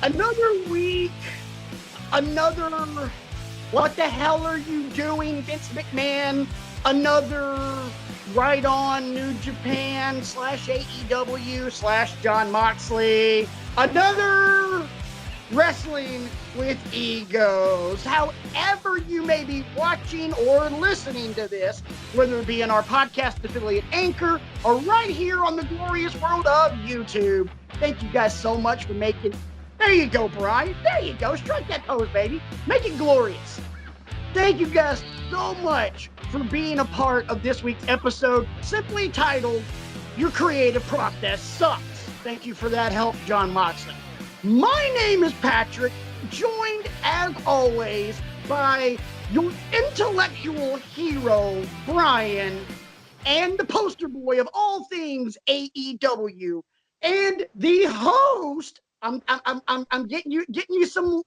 Another week, another what the hell are you doing, Vince McMahon? Another right on New Japan / AEW / John Moxley. Another Wrestling with Egos. However you may be watching or listening to this, whether it be in our podcast affiliate Anchor or right here on the glorious world of YouTube. Thank you guys so much for making... There you go, Brian. There you go. Strike that pose, baby. Make it glorious. Thank you guys so much for being a part of this week's episode, simply titled, Your Creative Process Sucks. Thank you for that help, John Moxley. My name is Patrick, joined as always by your intellectual hero, Brian, and the poster boy of all things AEW, and the host. I'm getting you some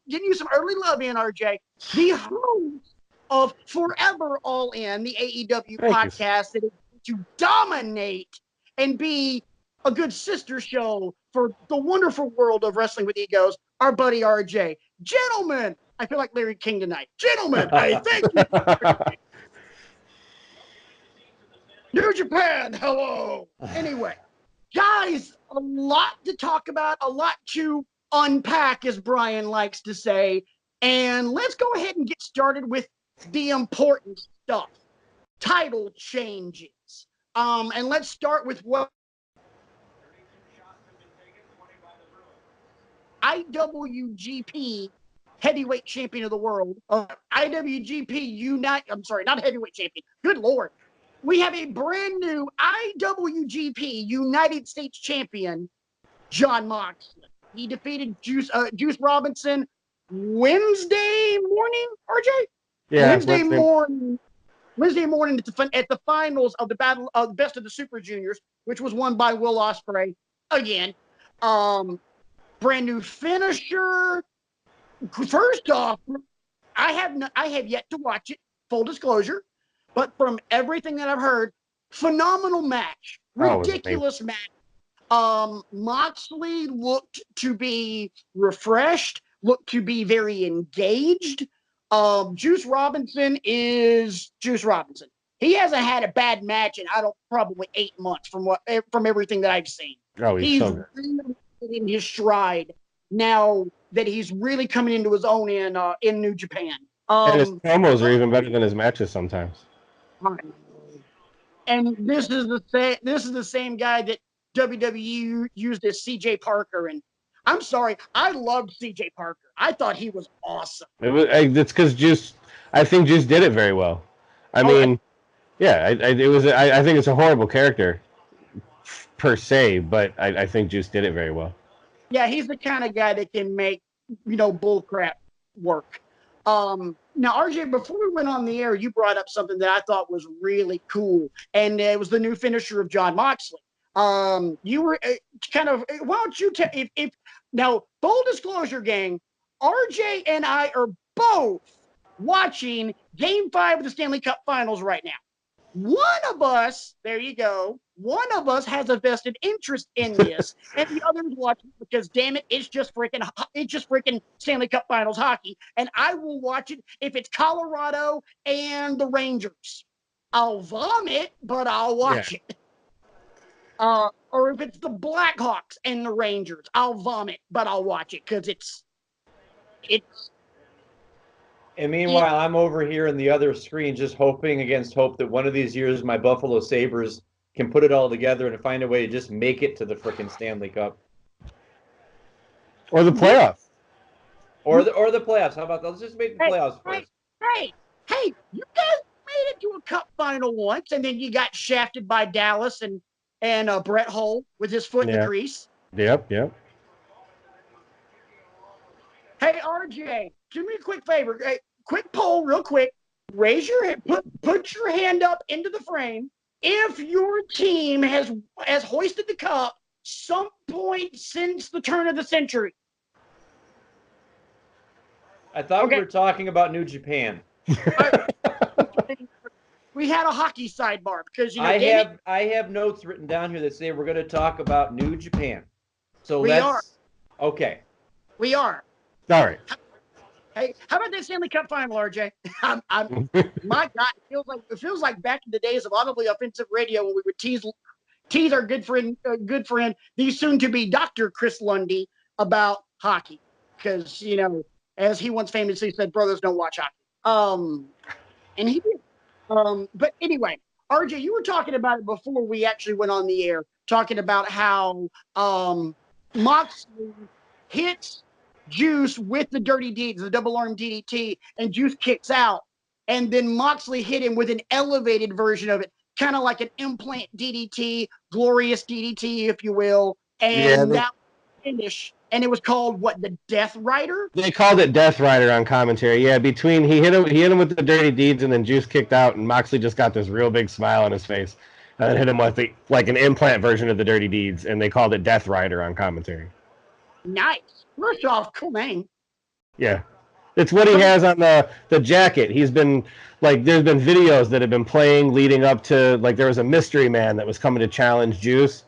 early love in, RJ. The host of Forever All In, the AEW podcast that is going to dominate and be a good sister show for the wonderful world of Wrestling with Egos, our buddy RJ. Gentlemen, I feel like Larry King tonight. Gentlemen, I thank you. New Japan, hello. Anyway, guys, a lot to talk about, a lot to unpack, as Brian likes to say. And let's go ahead and get started with the important stuff. Title changes. And let's start with what IWGP heavyweight champion of the world, IWGP not heavyweight champion. Good Lord. We have a brand new IWGP United States champion, John Moxley. He defeated Juice Robinson Wednesday morning, RJ? Yeah, Wednesday morning at the finals of the Battle of Best of the Super Juniors, which was won by Will Ospreay again. Brand new finisher. First off, I have yet to watch it, full disclosure, but from everything that I've heard, phenomenal match, ridiculous match. Moxley looked to be refreshed, looked to be very engaged. Juice Robinson is Juice Robinson. He hasn't had a bad match in probably 8 months from everything that I've seen. Oh, he's so good. Really in his stride now that he's really coming into his own in New Japan. And his promos are even better than his matches sometimes. And this is the same guy that WWE used as CJ Parker, and I'm sorry, I loved CJ Parker. I thought he was awesome. It's because Juice. I think Juice did it very well. I think it's a horrible character per se, but I think Juice did it very well. Yeah, he's the kind of guy that can make bull crap work. Now, RJ, before we went on the air, you brought up something that I thought was really cool, and it was the new finisher of John Moxley. You were why don't you tell if now, full disclosure, gang, RJ and I are both watching Game 5 of the Stanley Cup Finals right now. One of us, there you go, one of us has a vested interest in this, and the other is watching because, damn it, it's just freaking Stanley Cup Finals hockey, and I will watch it if it's Colorado and the Rangers. I'll vomit, but I'll watch it. Or if it's the Blackhawks and the Rangers, I'll vomit, but I'll watch it because it's. And meanwhile, I'm over here in the other screen just hoping against hope that one of these years my Buffalo Sabres can put it all together and find a way to just make it to the frickin' Stanley Cup. Or the playoffs. Or the playoffs. How about that? Let's just make the playoffs first. Hey, you guys made it to a cup final once, and then you got shafted by Dallas and Brett Hull with his foot in the grease. Yep. Hey, RJ, do me a quick favor. Hey, quick poll, real quick. Raise your hand. Put your hand up into the frame. If your team has hoisted the cup some point since the turn of the century. I thought we were talking about New Japan. We had a hockey sidebar because I have notes written down here that say we're going to talk about New Japan. So we are. Okay. We are. All right. Hey, how about that Stanley Cup final, RJ? My God, it feels like back in the days of audibly offensive radio when we would tease our good friend, the soon-to-be Dr. Chris Lundy about hockey, because as he once famously said, brothers don't watch hockey. And he did. But anyway, RJ, you were talking about it before we actually went on the air, talking about how Moxley hits Juice with the dirty deeds, the double arm DDT, and Juice kicks out. And then Moxley hit him with an elevated version of it, kind of like an implant DDT, glorious DDT, if you will. And that finish. And it was called what? The Death Rider? They called it Death Rider on commentary. Yeah, between he hit him with the dirty deeds, and then Juice kicked out, and Moxley just got this real big smile on his face, and hit him with like an implant version of the dirty deeds, and they called it Death Rider on commentary. Nice. First off, cool name. Yeah, it's what he has on the jacket. He's been there's been videos that have been playing leading up to there was a mystery man that was coming to challenge Juice.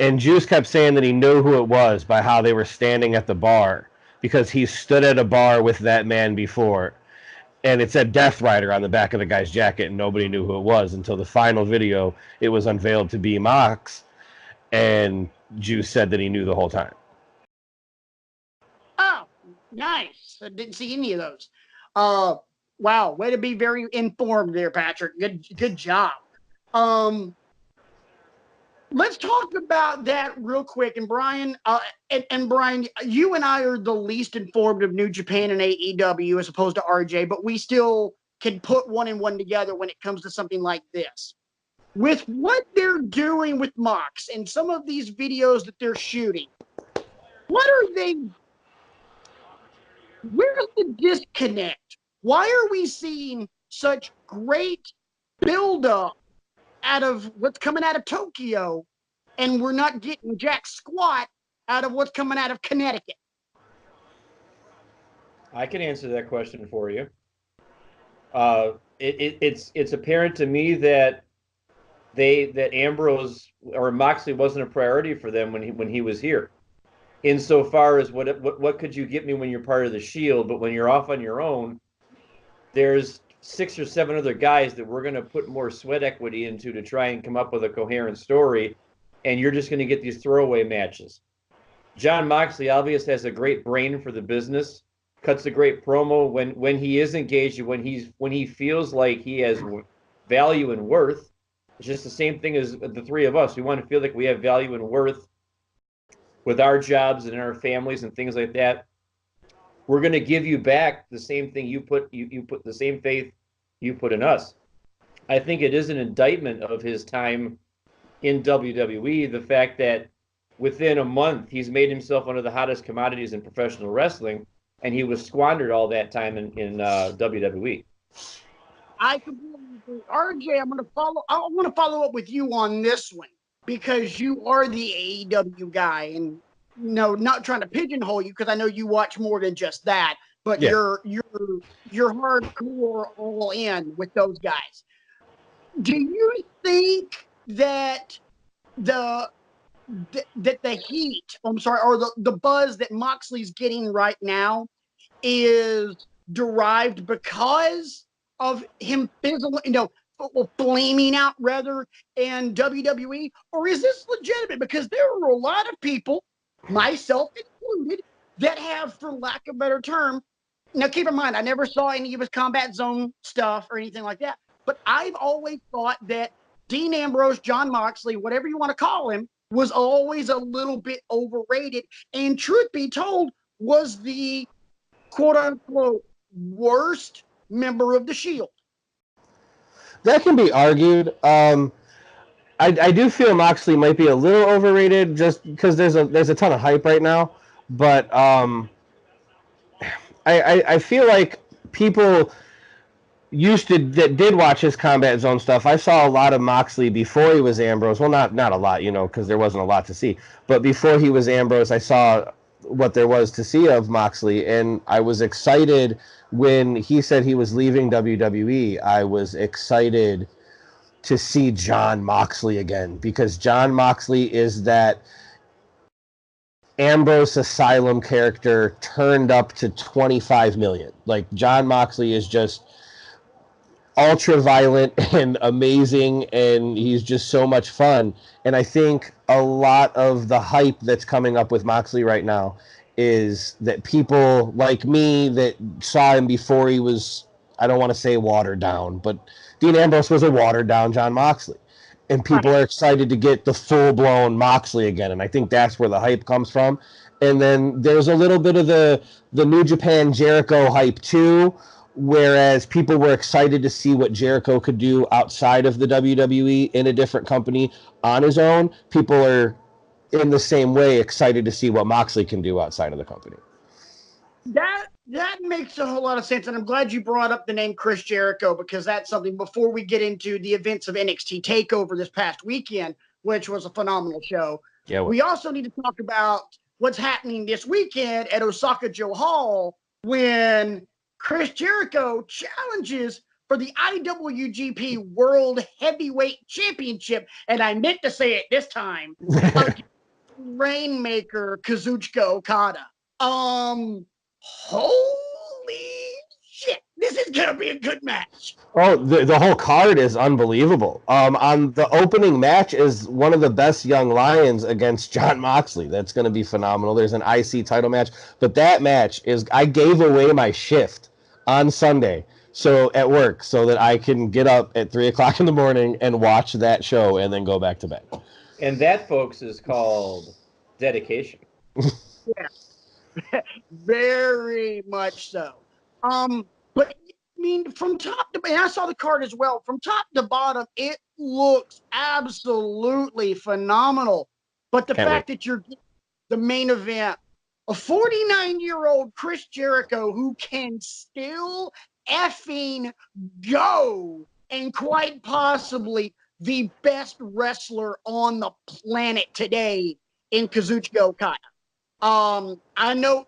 And Juice kept saying that he knew who it was by how they were standing at the bar, because he stood at a bar with that man before. And it said Death Rider on the back of the guy's jacket, and nobody knew who it was until the final video. It was unveiled to be Mox, and Juice said that he knew the whole time. Oh, nice. I didn't see any of those. Wow, way to be very informed there, Patrick. Good job. Let's talk about that real quick. And Brian, Brian, you and I are the least informed of New Japan and AEW as opposed to RJ, but we still can put one and one together when it comes to something like this. With what they're doing with Mox and some of these videos that they're shooting, where's the disconnect? Why are we seeing such great buildup out of what's coming out of Tokyo, and we're not getting jack squat out of what's coming out of Connecticut? I can answer that question for you. It's apparent to me that Ambrose or Moxley wasn't a priority for them when he was here. Insofar as what could you get me when you're part of the Shield, but when you're off on your own, there's 6 or 7 other guys that we're going to put more sweat equity into to try and come up with a coherent story, and you're just going to get these throwaway matches. John Moxley obviously has a great brain for the business, cuts a great promo when he is engaged, when he feels like he has value and worth. It's just the same thing as the three of us. We want to feel like we have value and worth with our jobs and our families and things like that. We're going to give you back the same thing you put the same faith you put in us. I think it is an indictment of his time in WWE, the fact that within a month he's made himself one of the hottest commodities in professional wrestling, and he was squandered all that time in WWE. I completely agree. RJ, I want to follow up with you on this one, because you are the AEW guy, and not trying to pigeonhole you, because I know you watch more than just that, but you're hardcore all in with those guys. Do you think that the heat, or the buzz that Moxley's getting right now is derived because of him flaming out rather in WWE, or is this legitimate? Because there are a lot of people, myself included, that have, for lack of a better term, now keep in mind, I never saw any of his Combat Zone stuff or anything like that, but I've always thought that Dean Ambrose, John Moxley, whatever you want to call him, was always a little bit overrated, and truth be told, was the quote-unquote worst member of the Shield. That can be argued. I do feel Moxley might be a little overrated just because there's a ton of hype right now. But I feel like people that did watch his Combat Zone stuff. I saw a lot of Moxley before he was Ambrose. Well, not a lot, because there wasn't a lot to see. But before he was Ambrose, I saw what there was to see of Moxley, and I was excited when he said he was leaving WWE. I was excited to see John Moxley again, because John Moxley is that Ambrose Asylum character turned up to 25 million. Like, Jon Moxley is just ultra violent and amazing, and he's just so much fun. And I think a lot of the hype that's coming up with Moxley right now is that people like me that saw him before he was, I don't want to say watered down, but Dean Ambrose was a watered down Jon Moxley. And people are excited to get the full-blown Moxley again, and I think that's where the hype comes from. And then there's a little bit of the New Japan Jericho hype too, whereas people were excited to see what Jericho could do outside of the WWE in a different company on his own. People are, in the same way, excited to see what Moxley can do outside of the company. That makes a whole lot of sense, and I'm glad you brought up the name Chris Jericho, because that's something, before we get into the events of NXT TakeOver this past weekend, which was a phenomenal show. Yeah, we also need to talk about what's happening this weekend at Osaka-jo Hall when Chris Jericho challenges for the IWGP World Heavyweight Championship, and I meant to say it this time, Rainmaker Kazuchika Okada. Holy shit, this is gonna be a good match. Oh, the whole card is unbelievable. On the opening match is one of the best young lions against Jon Moxley. That's going to be phenomenal. There's an IC title match, but that match is, I gave away my shift on Sunday at work so that I can get up at 3:00 in the morning and watch that show and then go back to bed. And that, folks, is called dedication. Yeah. Very much so. But I mean, from top to, and I saw the card as well, from top to bottom, it looks absolutely phenomenal. But the fact that you're the main event, a 49-year-old Chris Jericho who can still effing go, and quite possibly the best wrestler on the planet today in Kazuchika Okada. I know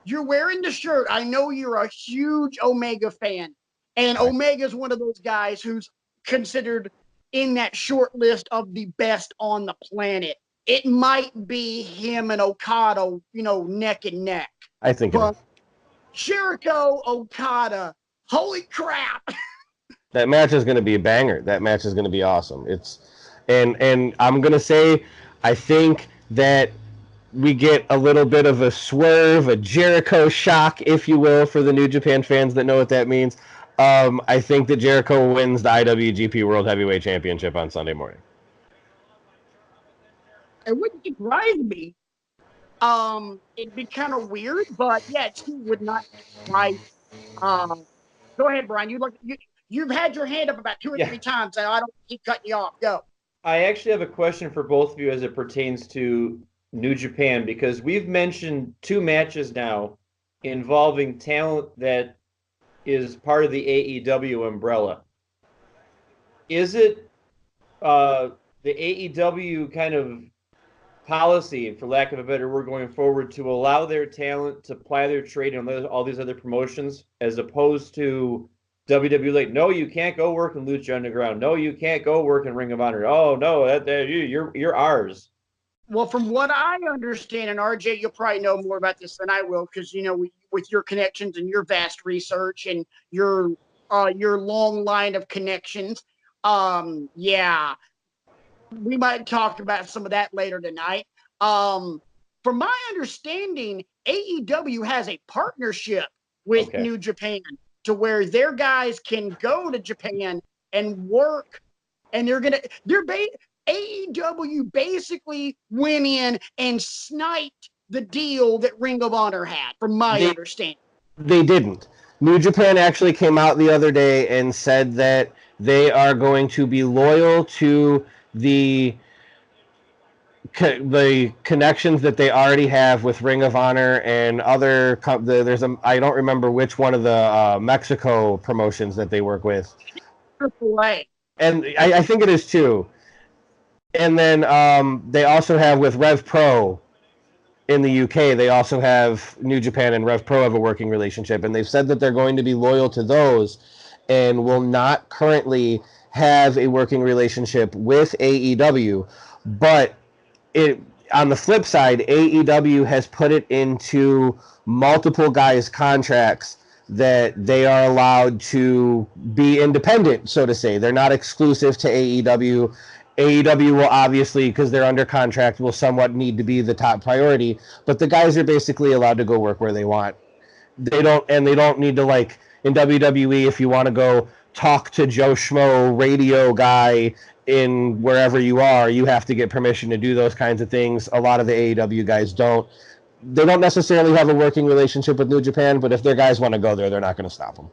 you're wearing the shirt. I know you're a huge Omega fan, and Omega is one of those guys who's considered in that short list of the best on the planet. It might be him and Okada, neck and neck. I think but Jericho Okada, holy crap! That match is going to be a banger. That match is going to be awesome. And I'm going to say, I think that we get a little bit of a swerve, a Jericho shock, if you will, for the New Japan fans that know what that means. I think that Jericho wins the IWGP World Heavyweight Championship on Sunday morning. It wouldn't surprise me. It'd be kind of weird, but yeah, it still would not surprise. Go ahead, Brian. You've had your hand up about 2 or 3 times, and I don't keep cutting you off. Go. I actually have a question for both of you as it pertains to New Japan, because we've mentioned 2 matches now involving talent that is part of the AEW umbrella. Is it the AEW kind of policy, for lack of a better word, going forward, to allow their talent to ply their trade on all these other promotions, as opposed to WWE? Like, no, you can't go work in Lucha Underground. No, you can't go work in Ring of Honor. Oh no, you're ours. Well, from what I understand, and RJ, you'll probably know more about this than I will, because with your connections and your vast research and your long line of connections, we might talk about some of that later tonight. From my understanding, AEW has a partnership with New Japan to where their guys can go to Japan and work, and AEW basically went in and sniped the deal that Ring of Honor had, from my understanding. They didn't. New Japan actually came out the other day and said that they are going to be loyal to the connections that they already have with Ring of Honor and other. I don't remember which one of the Mexico promotions that they work with. AAA. And I think it is too. And then they also have with Rev Pro in the UK, they also have New Japan and Rev Pro have a working relationship, and they've said that they're going to be loyal to those and will not currently have a working relationship with AEW. But on the flip side, AEW has put it into multiple guys' contracts that they are allowed to be independent, so to say. They're not exclusive to AEW. AEW will obviously, because they're under contract, will somewhat need to be the top priority, but the guys are basically allowed to go work where they want. They don't need to, like in WWE, if you want to go talk to Joe Schmo radio guy in wherever you are, you have to get permission to do those kinds of things. A lot of the AEW guys don't. They don't necessarily have a working relationship with New Japan, but if their guys want to go there, they're not going to stop them.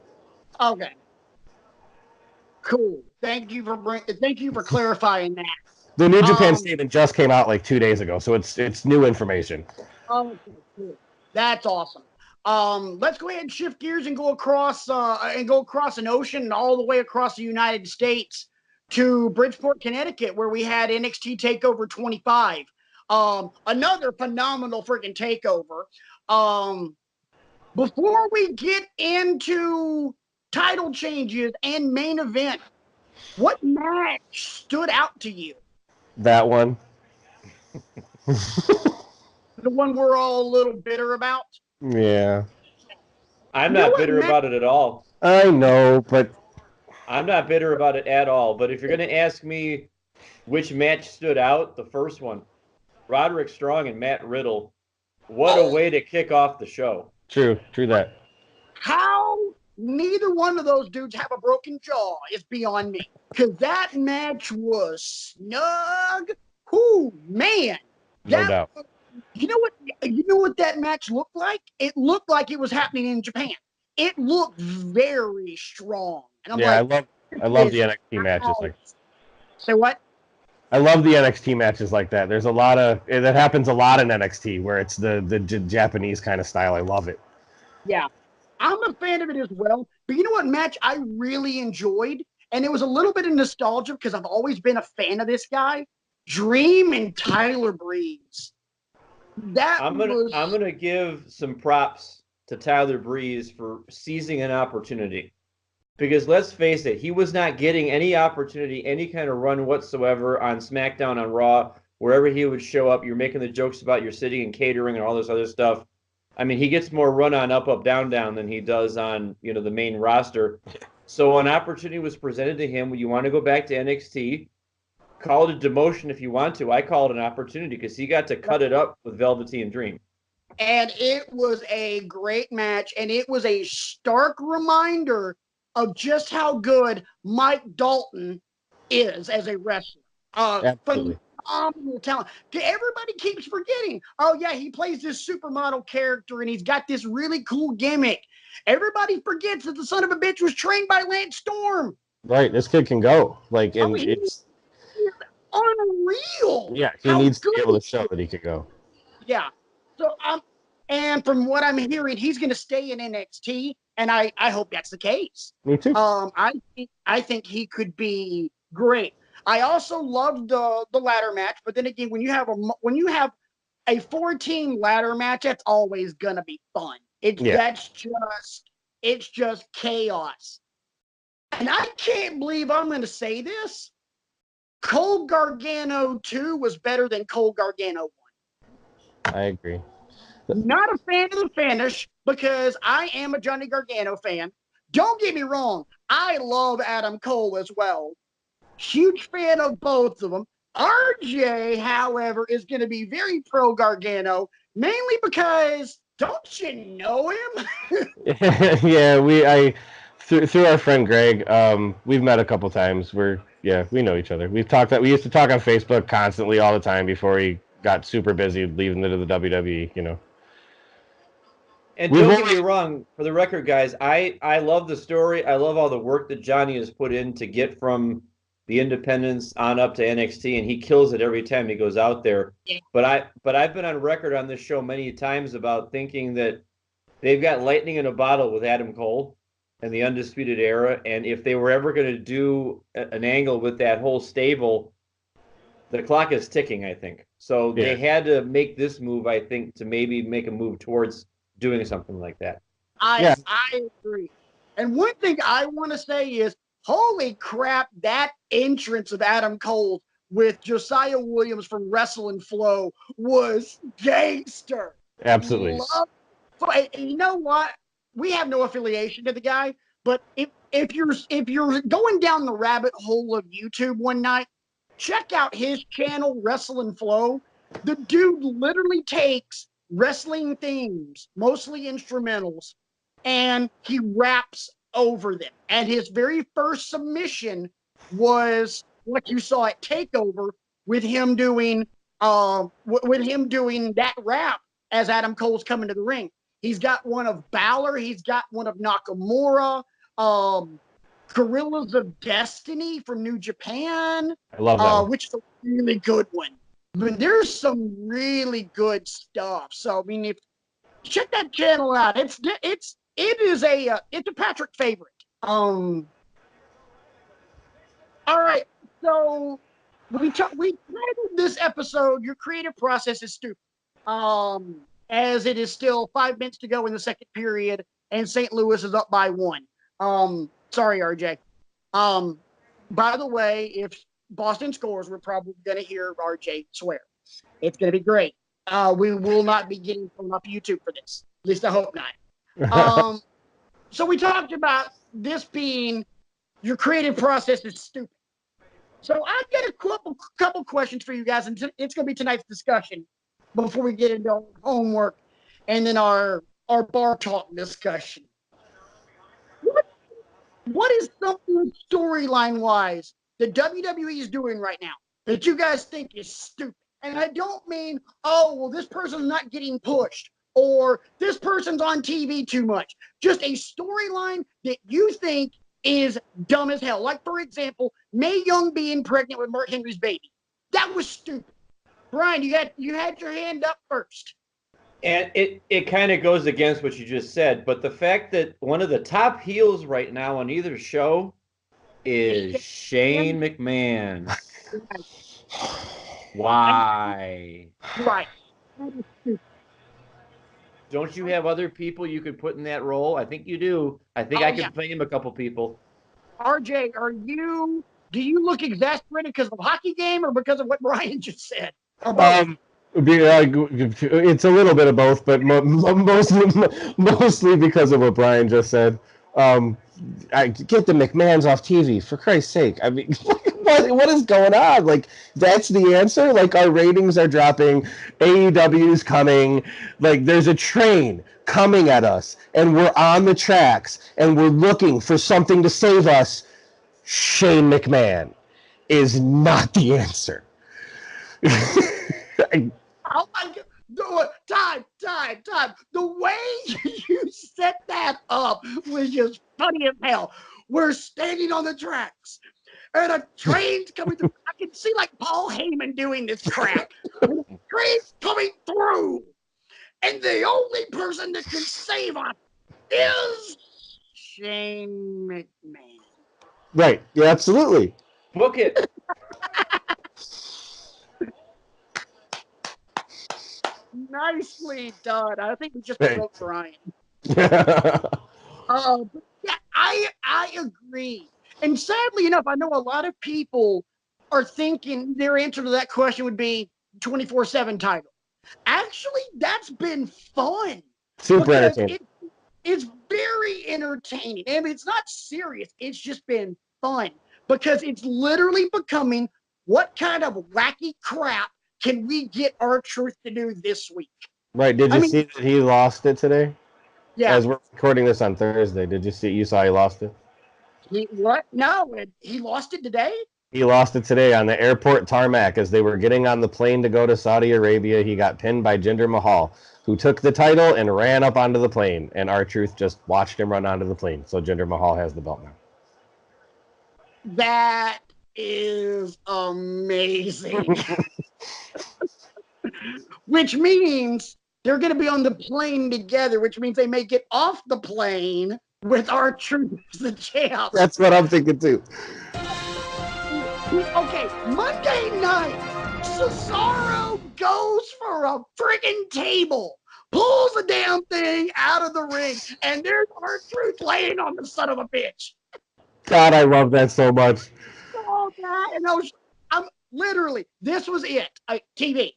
Okay. Cool. Thank you for clarifying that. The New Japan statement just came out like 2 days ago, so it's new information. Okay, cool. That's awesome. Let's go ahead and shift gears and go across an ocean and all the way across the United States to Bridgeport, Connecticut, where we had NXT TakeOver 25. Another phenomenal freaking takeover. Before we get into title changes and main event, what match stood out to you? That one. The one we're all a little bitter about? Yeah. I'm not bitter about it at all. I know, but I'm not bitter about it at all. But if you're going to ask me which match stood out, the first one, Roderick Strong and Matt Riddle. What a way to kick off the show. True that. How neither one of those dudes have a broken jaw is beyond me. Because that match was snug. Whoo, man. No doubt. You know what that match looked like? It looked like it was happening in Japan. It looked very strong. And I love the NXT matches like that. Say what? I love the NXT matches like that. There's a lot of that happens a lot in NXT where it's the Japanese kind of style. I love it. Yeah, I'm a fan of it as well. But you know what match I really enjoyed? And it was a little bit of nostalgia because I've always been a fan of this guy. Dream and Tyler Breeze. I'm gonna give some props to Tyler Breeze for seizing an opportunity. Because let's face it, he was not getting any opportunity, any kind of run whatsoever on SmackDown, on Raw, wherever he would show up. You're making the jokes about your sitting and catering and all this other stuff. I mean, he gets more run on Up, Up, Down, Down than he does on, the main roster. So an opportunity was presented to him. When you want to go back to NXT, call it a demotion if you want to. I call it an opportunity because he got to cut it up with Velveteen Dream. And it was a great match, and it was a stark reminder of just how good Mike Dalton is as a wrestler. Phenomenal talent. Everybody keeps forgetting. Oh, yeah, he plays this supermodel character, and he's got this really cool gimmick. Everybody forgets that the son of a bitch was trained by Lance Storm. Right, this kid can go. It's unreal. Yeah, he needs to be able to show that he could go. Yeah. So and from what I'm hearing, he's going to stay in NXT, and I hope that's the case. Me too. I think he could be great. I also loved the ladder match, but then again, when you have a 4-team ladder match, that's always going to be fun. It's just chaos. And I can't believe I'm going to say this. Cole Gargano 2 was better than Cole Gargano 1. I agree. Not a fan of the finish because I am a Johnny Gargano fan. Don't get me wrong. I love Adam Cole as well. Huge fan of both of them. RJ, however, is going to be very pro Gargano, mainly because don't you know him? Yeah, through our friend Greg, we've met a couple times. We know each other. We used to talk on Facebook constantly all the time before he got super busy leaving into the WWE, And don't get me wrong, for the record, guys, I love the story. I love all the work that Johnny has put in to get from the independents on up to NXT, and he kills it every time he goes out there. Yeah. But I've been on record on this show many times about thinking that they've got lightning in a bottle with Adam Cole and the Undisputed Era, and if they were ever going to do an angle with that whole stable, the clock is ticking, I think. So They had to make this move, I think, to maybe make a move towards doing something like that. I agree. And one thing I want to say is, holy crap, that entrance of Adam Cole with Josiah Williams from Wrestle and Flow was gangster. Absolutely. And you know what? We have no affiliation to the guy, but if you're going down the rabbit hole of YouTube one night, check out his channel, Wrestle and Flow. The dude literally takes wrestling themes, mostly instrumentals, and he raps over them. And his very first submission was what you saw at Takeover with him doing that rap as Adam Cole's coming to the ring. He's got one of Balor. He's got one of Nakamura. Gorillas of Destiny from New Japan. I love that which is a really good one. But there's some really good stuff. So I mean, if check that channel out, it is a Patrick favorite. All right, so we titled this episode "Your Creative Process is Stupid." As it is still 5 minutes to go in the second period, and St. Louis is up by 1. Sorry, RJ. By the way, if Boston scores, we're probably going to hear RJ swear. It's going to be great. We will not be getting thrown off YouTube for this. At least I hope not. So we talked about this being your creative process is stupid. So I've got a couple questions for you guys, and it's going to be tonight's discussion before we get into homework and then our bar talk discussion. What is something storyline-wise that WWE is doing right now that you guys think is stupid? And I don't mean, oh, well, this person's not getting pushed or this person's on TV too much. Just a storyline that you think is dumb as hell. Like, for example, Mae Young being pregnant with Mark Henry's baby. That was stupid. Brian, you had your hand up first. And it kind of goes against what you just said, but the fact that one of the top heels right now on either show is Shane McMahon. Why? Right. Don't you have other people you could put in that role? I think you do. I think I could name a couple people. RJ, do you look exasperated because of the hockey game or because of what Brian just said? It's a little bit of both, but mostly because of what Brian just said. I get the McMahons off TV, for Christ's sake. I mean, what is going on? Like, that's the answer? Like, our ratings are dropping, AEW's coming, like, there's a train coming at us, and we're on the tracks, and we're looking for something to save us. Shane McMahon is not the answer. Oh my God. Time. The way you set that up was just funny as hell. We're standing on the tracks and a train's coming through. I can see like Paul Heyman doing this crap. The train's coming through. And the only person that can save us is Shane McMahon. Right. Yeah, absolutely. Book it. Nicely done. I think we just broke Brian. But yeah, I agree. And sadly enough, I know a lot of people are thinking their answer to that question would be 24/7 title. Actually, that's been fun. Super entertaining. It's very entertaining. I mean, it's not serious. It's just been fun because it's literally becoming what kind of wacky crap can we get R-Truth to do this week? Right. Did you see that he lost it today? Yeah. As we're recording this on Thursday, you saw he lost it? What? No, he lost it today? He lost it today on the airport tarmac as they were getting on the plane to go to Saudi Arabia. He got pinned by Jinder Mahal, who took the title and ran up onto the plane. And R-Truth just watched him run onto the plane. So Jinder Mahal has the belt now. That is amazing. Which means they're going to be on the plane together, which means they may get off the plane with R-Truth as the champ. That's what I'm thinking too. Okay, Monday night, Cesaro goes for a friggin' table, pulls the damn thing out of the ring, and there's R-Truth laying on the son of a bitch. God, I love that so much. Oh, God. And Literally, this was it. TV.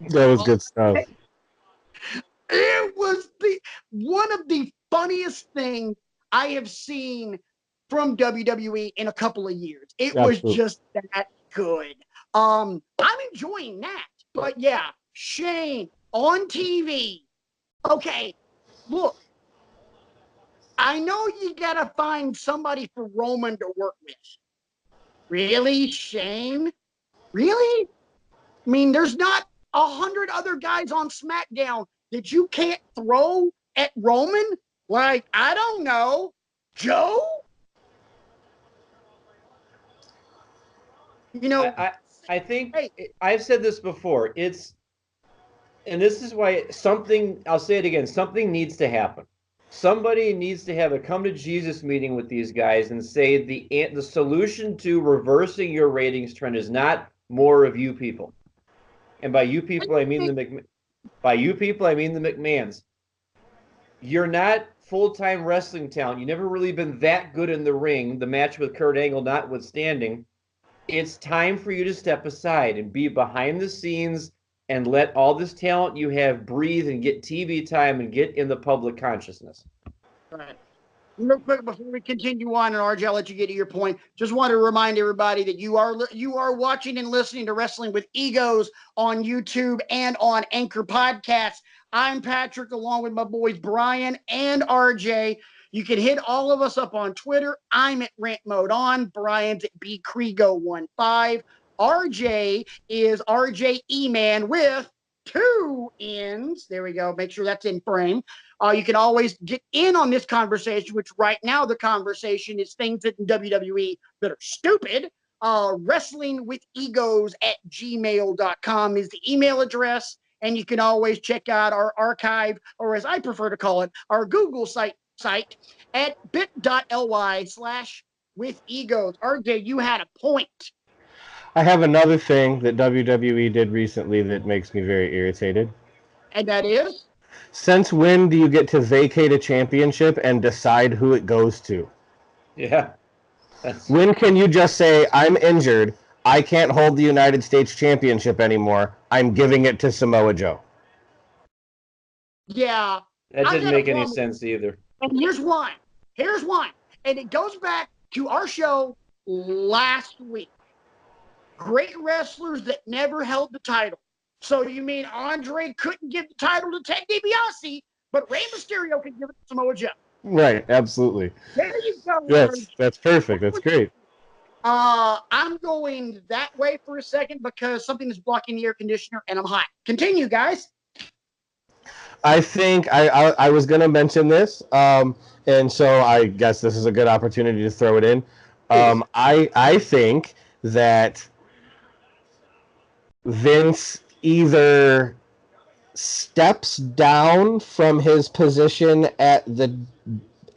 That was good stuff. It was one of the funniest things I have seen from WWE in a couple of years. It was just that good. I'm enjoying that. But yeah, Shane on TV. Okay, look, I know you gotta find somebody for Roman to work with. Really, Shane? Really? I mean, there's not 100 other guys on SmackDown that you can't throw at Roman? Like, I don't know, Joe? You know, I think I've said this before. And this is why I'll say it again, something needs to happen. Somebody needs to have a come to Jesus meeting with these guys and say the solution to reversing your ratings trend is not more of you people. And by you people, I mean the McMahons. You're not full-time wrestling talent. You've never really been that good in the ring, the match with Kurt Angle notwithstanding. It's time for you to step aside and be behind the scenes and let all this talent you have breathe and get TV time and get in the public consciousness. Right. Real quick before we continue on, and RJ, I'll let you get to your point. Just want to remind everybody that you are watching and listening to Wrestling with Egos on YouTube and on Anchor Podcasts. I'm Patrick, along with my boys Brian and RJ. You can hit all of us up on Twitter. I'm at Rant Mode On. Brian's at BCrigo15. RJ is RJ E-Man with 2 N's. There we go. Make sure that's in frame. You can always get in on this conversation, which right now the conversation is things in WWE that are stupid. WrestlingWithEgos@gmail.com is the email address. And you can always check out our archive, or as I prefer to call it, our Google site at bit.ly/withegos. RJ, you had a point. I have another thing that WWE did recently that makes me very irritated. And that is? Since when do you get to vacate a championship and decide who it goes to? Yeah. When can you just say, I'm injured, I can't hold the United States Championship anymore, I'm giving it to Samoa Joe? Yeah. That didn't make any sense either. And here's why. And it goes back to our show last week. Great wrestlers that never held the title. So you mean Andre couldn't give the title to Ted DiBiase, but Rey Mysterio can give it to Samoa Joe? Right, absolutely. There you go. Yes, that's perfect. That's great. I'm going that way for a second because something is blocking the air conditioner and I'm hot. Continue, guys. I think I was going to mention this, and so I guess this is a good opportunity to throw it in. I think that Vince either steps down from his position at the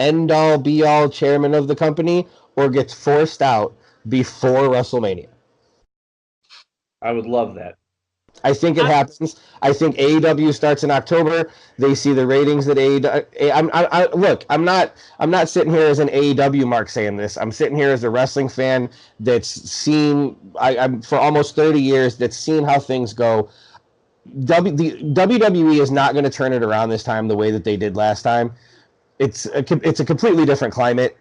end-all, be-all chairman of the company or gets forced out before WrestleMania. I would love that. I think it happens. I think AEW starts in October. They see the ratings that AEW. Look, I'm not sitting here as an AEW mark saying this. I'm sitting here as a wrestling fan that's seen. I'm for almost 30 years that's seen how things go. The WWE is not going to turn it around this time the way that they did last time. It's a completely different climate.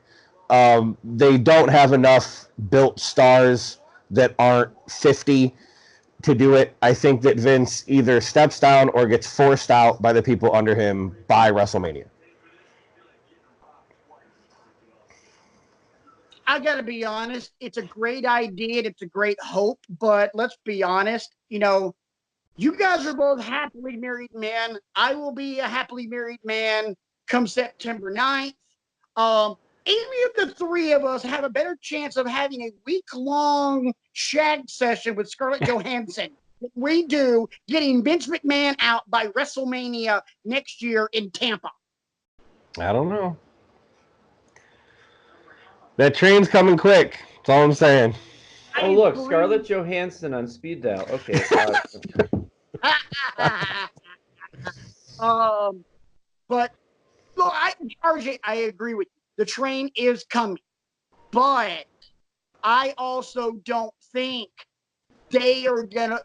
They don't have enough built stars that aren't 50 to do it. I think that Vince either steps down or gets forced out by the people under him by WrestleMania. I got to be honest. It's a great idea. And it's a great hope. But let's be honest. You know, you guys are both happily married men. I will be a happily married man come September 9th. Even if the three of us have a better chance of having a week-long shag session with Scarlett Johansson than we do getting Vince McMahon out by WrestleMania next year in Tampa. I don't know. That train's coming quick. That's all I'm saying. Oh, look, Scarlett Johansson on speed dial. Okay. But, well, RJ, I agree with you. The train is coming. But I also don't think they are going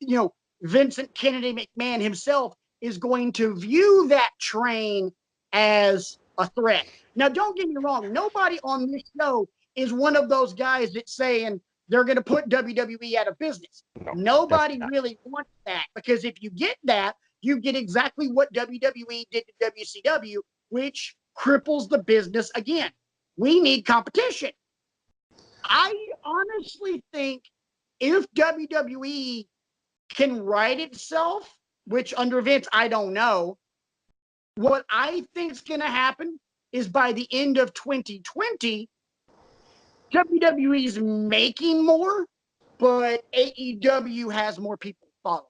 to, Vincent Kennedy McMahon himself is going to view that train as a threat. Now, don't get me wrong. Nobody on this show is one of those guys that's saying they're going to put WWE out of business. No, Nobody really wants that, because if you get that, you get exactly what WWE did to WCW, which cripples the business again. We need competition. I honestly think if WWE can right itself, which under Vince, I don't know, what I think is going to happen is by the end of 2020, WWE is making more, but AEW has more people following.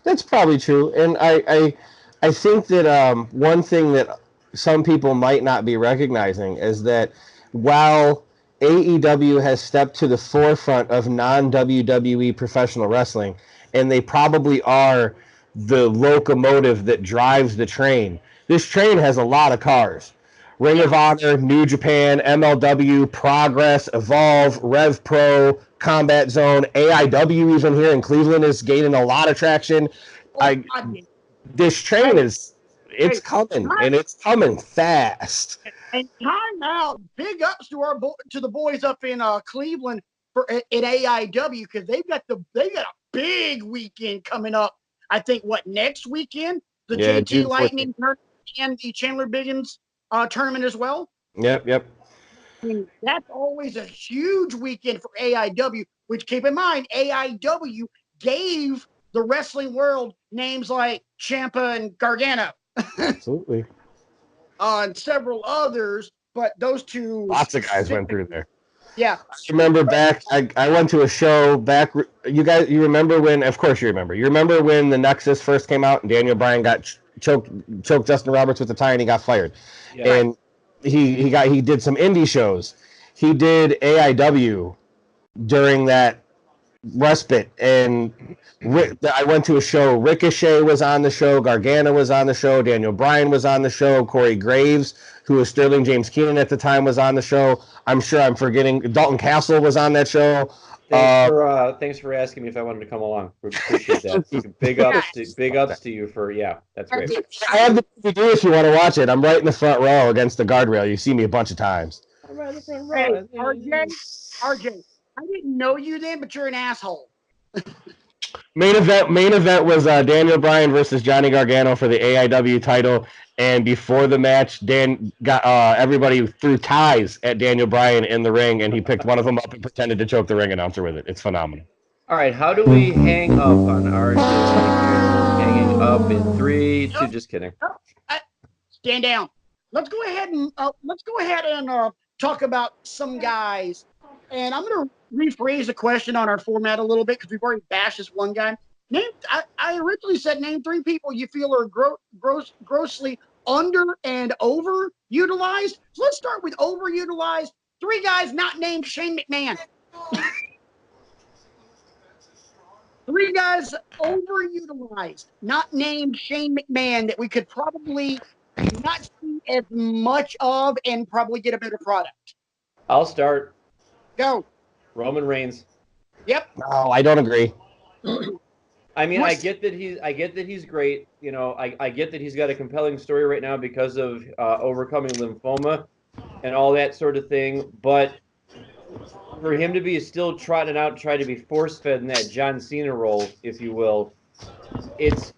That's probably true, and I think that one thing that some people might not be recognizing is that while AEW has stepped to the forefront of non-WWE professional wrestling, and they probably are the locomotive that drives the train. This train has a lot of cars. Ring of Honor, New Japan, MLW, Progress, Evolve, Rev Pro, Combat Zone, AIW even here in Cleveland is gaining a lot of traction. This train it's coming, and it's coming fast. And time out, big ups to the boys up in Cleveland at AIW, because they got a big weekend coming up. I think next weekend, the JT June Lightning tournament and the Chandler Biggins tournament as well. Yep. I mean, that's always a huge weekend for AIW, which, keep in mind, AIW gave the wrestling world names like Ciampa and Gargano. Absolutely. And several others, but those two. Lots of guys went through there. Yeah. I remember back, I went to a show back, you remember when, of course you remember when the Nexus first came out and Daniel Bryan got choked Justin Roberts with the tie and he got fired. Yeah. And he did some indie shows. He did AIW during that respite, and I went to a show. Ricochet was on the show, Gargano was on the show, Daniel Bryan was on the show, Corey Graves, who was Sterling James Keenan at the time, was on the show. I'm sure I'm forgetting. Dalton Castle was on that show. Thanks for asking me if I wanted to come along. We appreciate that. Big ups to you for that's great. I have the DVD if you want to watch it. I'm right in the front row against the guardrail. You see me a bunch of times. I'm right in the front row. Hey, RJ, I didn't know you then, but you're an asshole. Main event was Daniel Bryan versus Johnny Gargano for the AIW title, and before the match, Dan got everybody threw ties at Daniel Bryan in the ring, and he picked one of them up and pretended to choke the ring announcer with it. It's phenomenal. All right, how do we hang up on RJ? Hanging up in 3, 2. Just kidding. Stand down. Let's go ahead and talk about some guys. And I'm going to rephrase the question on our format a little bit, because we've already bashed this one guy. I originally said name 3 people you feel are grossly under and overutilized. So let's start with overutilized. 3 guys not named Shane McMahon. 3 guys overutilized, not named Shane McMahon, that we could probably not see as much of and probably get a better product. I'll start. Go. Roman Reigns. Yep. No, I don't agree. I mean, I get that he's great. I get that he's got a compelling story right now because of overcoming lymphoma and all that sort of thing. But for him to be still trotting out, trying to be force-fed in that John Cena role, if you will, it's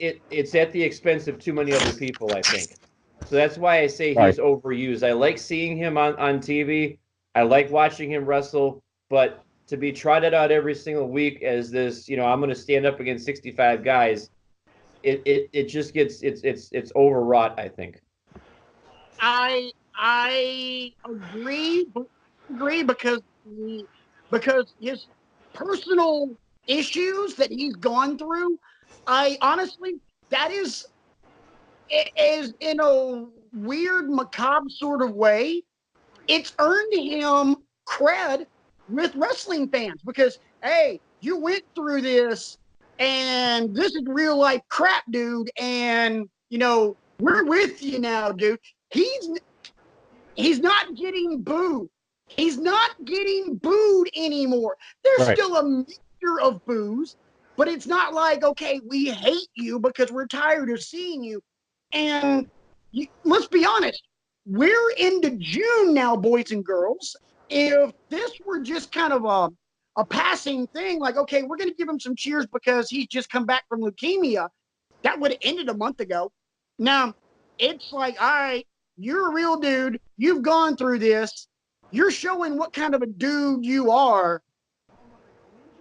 at the expense of too many other people, I think. So that's why I say he's overused. I like seeing him on TV. I like watching him wrestle, but to be trotted out every single week as this, I'm going to stand up against 65 guys, it just gets it's overwrought, I think. I agree because his personal issues that he's gone through, I honestly, that is in a weird, macabre sort of way, it's earned him cred with wrestling fans, because, hey, you went through this and this is real life crap, dude, and we're with you now, dude. he's not getting booed. He's not getting booed anymore. There's Right. still a mixture of boos, but it's not like, okay, we hate you because we're tired of seeing you. And let's be honest, we're into June now, boys and girls. If this were just kind of a passing thing, like, okay, we're going to give him some cheers because he's just come back from leukemia, that would have ended a month ago. Now, it's like, all right, you're a real dude. You've gone through this. You're showing what kind of a dude you are.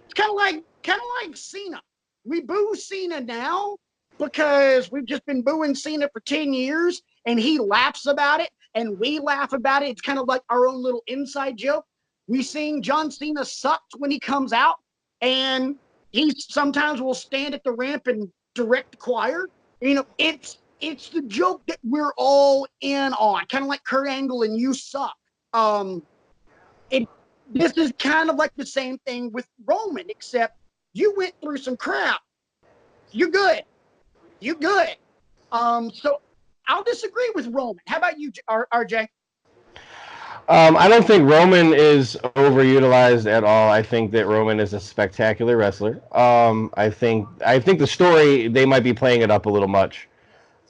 It's kind of like Cena. We boo Cena now because we've just been booing Cena for 10 years and he laughs about it and we laugh about it. It's kind of like our own little inside joke. We sing John Cena sucks when he comes out, and he sometimes will stand at the ramp and direct the choir. You know, it's the joke that we're all in on, kind of like Kurt Angle and You Suck. This is kind of like the same thing with Roman, except you went through some crap. You're good. You're good. So I'll disagree with Roman. How about you, RJ? I don't think Roman is overutilized at all. I think that Roman is a spectacular wrestler. I think the story, they might be playing it up a little much.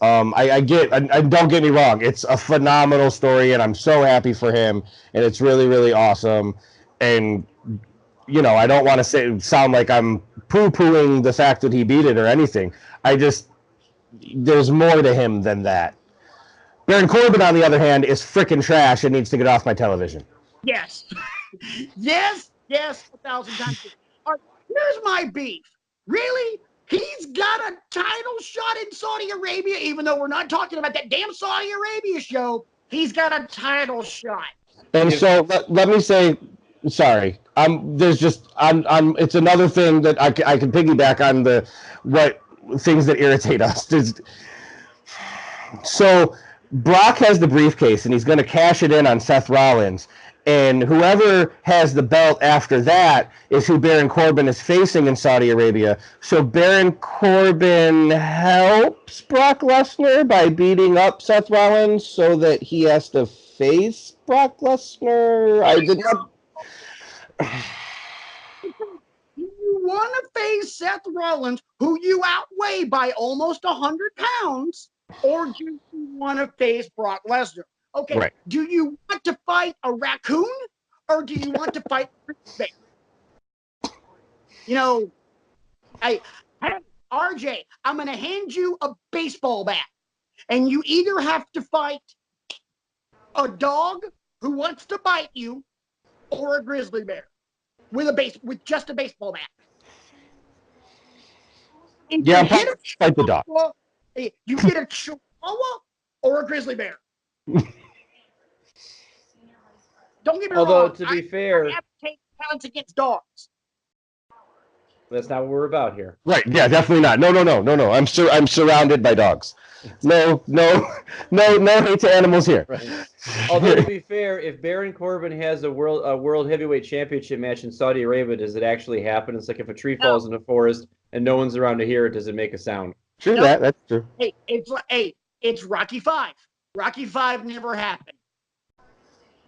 I don't get me wrong, it's a phenomenal story, and I'm so happy for him, and it's really, really awesome. And you know, I don't want to sound like I'm poo-pooing the fact that he beat it or anything. There's more to him than that. Baron Corbin, on the other hand, is freaking trash and needs to get off my television. Yes. yes, 1,000 times. All right, here's my beef. Really? He's got a title shot in Saudi Arabia, even though we're not talking about that damn Saudi Arabia show. He's got a title shot. And so let me say, sorry. It's another thing that I can piggyback on what things that irritate us. So Brock has the briefcase, and he's going to cash it in on Seth Rollins. And whoever has the belt after that is who Baron Corbin is facing in Saudi Arabia. So Baron Corbin helps Brock Lesnar by beating up Seth Rollins so that he has to face Brock Lesnar. I did not. You want to face Seth Rollins, who you outweigh by almost 100 pounds, or do you want to face Brock Lesnar? Okay, right. Do you want to fight a raccoon, or do you want to fight a bear? You know, hey, RJ, I'm going to hand you a baseball bat, and you either have to fight a dog who wants to bite you, or a grizzly bear with just a baseball bat. And yeah, fight the dog. You get a chihuahua or a grizzly bear. Don't get me wrong. Although, to be fair, I have to take violence against dogs. That's not what we're about here. Right? Yeah, definitely not. No. I'm surrounded by dogs. No hate to animals here. Right. Although, to be fair, if Baron Corbin has a world heavyweight championship match in Saudi Arabia, does it actually happen? It's like if a tree falls in the forest and no one's around to hear it, does it make a sound? True, that's true. Hey, it's Rocky V. Rocky V never happened.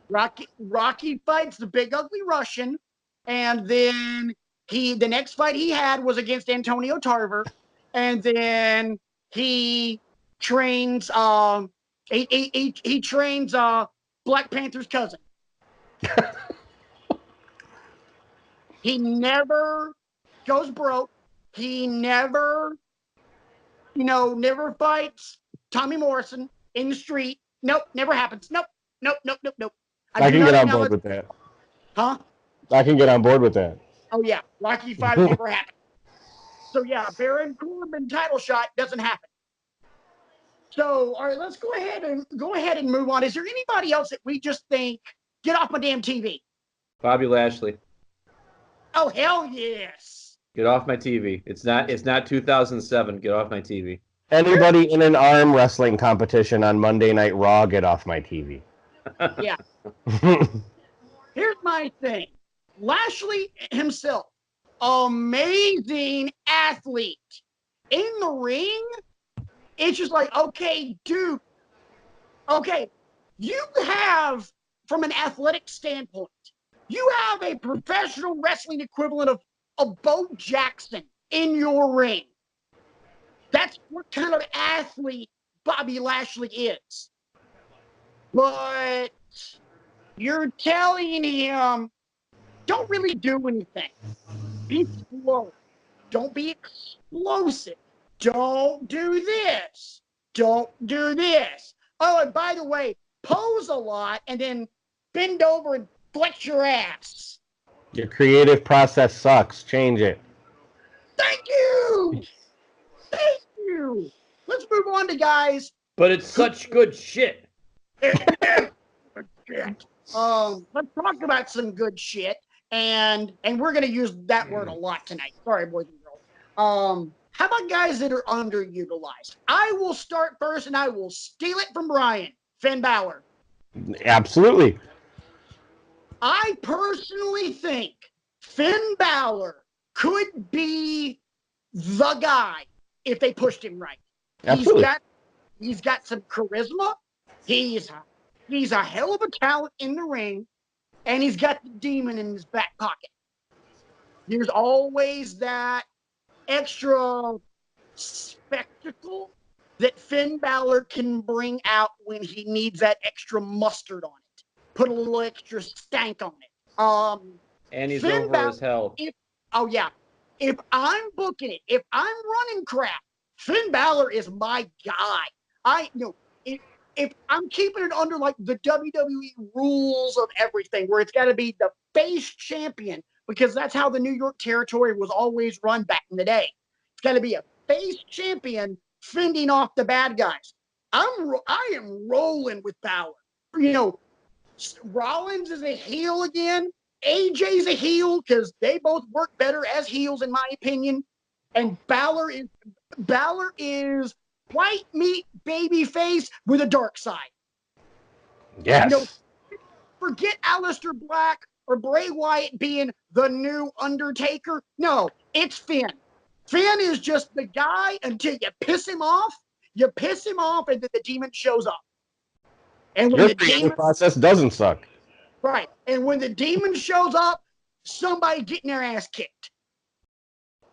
Rocky fights the big ugly Russian, and then the next fight he had was against Antonio Tarver, and then he trains he trains Black Panther's cousin. He never goes broke. He never fights Tommy Morrison in the street. Nope, never happens. Nope. I can get on board with that. Huh? I can get on board with that. Oh yeah, Rocky V never happened. So yeah, Baron Corbin title shot doesn't happen. So all right, let's go ahead and move on. Is there anybody else that we just think get off my damn TV? Bobby Lashley. Oh hell yes. Get off my TV. It's not 2007. Get off my TV. Anybody in an arm wrestling competition on Monday Night Raw, get off my TV. Yeah. Here's my thing. Lashley himself, amazing athlete. In the ring, it's just like, okay, dude. Okay, You have, from an athletic standpoint, you have a professional wrestling equivalent of Bo Jackson in your ring. That's what kind of athlete Bobby Lashley is. But you're telling him, don't really do anything. Be slow. Don't be explosive. Don't do this. Don't do this. Oh, and by the way, pose a lot and then bend over and flex your ass. Your creative process sucks. Change it. Thank you. Thank you. Let's move on to guys. But it's such good shit. Let's talk about some good shit. And we're going to use that word a lot tonight. Sorry, boys and girls. How about guys that are underutilized? I will start first, and I will steal it from Brian. Finn Balor. Absolutely. I personally think Finn Balor could be the guy if they pushed him right. Absolutely. He's got some charisma. He's a hell of a talent in the ring, and he's got the demon in his back pocket. There's always that extra spectacle that Finn Balor can bring out when he needs that extra mustard on it. Put a little extra stank on it. And he's Finn over Balor, as hell. If I'm booking it, if I'm running crap, Finn Balor is my guy. If I'm keeping it under like the WWE rules of everything, where it's got to be the face champion, because that's how the New York territory was always run back in the day. It's got to be a face champion fending off the bad guys. I am rolling with Balor. You know, Rollins is a heel again. AJ's a heel because they both work better as heels, in my opinion. And Balor is white meat baby face with a dark side. Yes. You know, forget Aleister Black or Bray Wyatt being the new Undertaker. No, it's Finn. Finn is just the guy until you piss him off. You piss him off, and then the demon shows up. And when Your the demon process doesn't suck. Right. And when the demon shows up, somebody getting their ass kicked.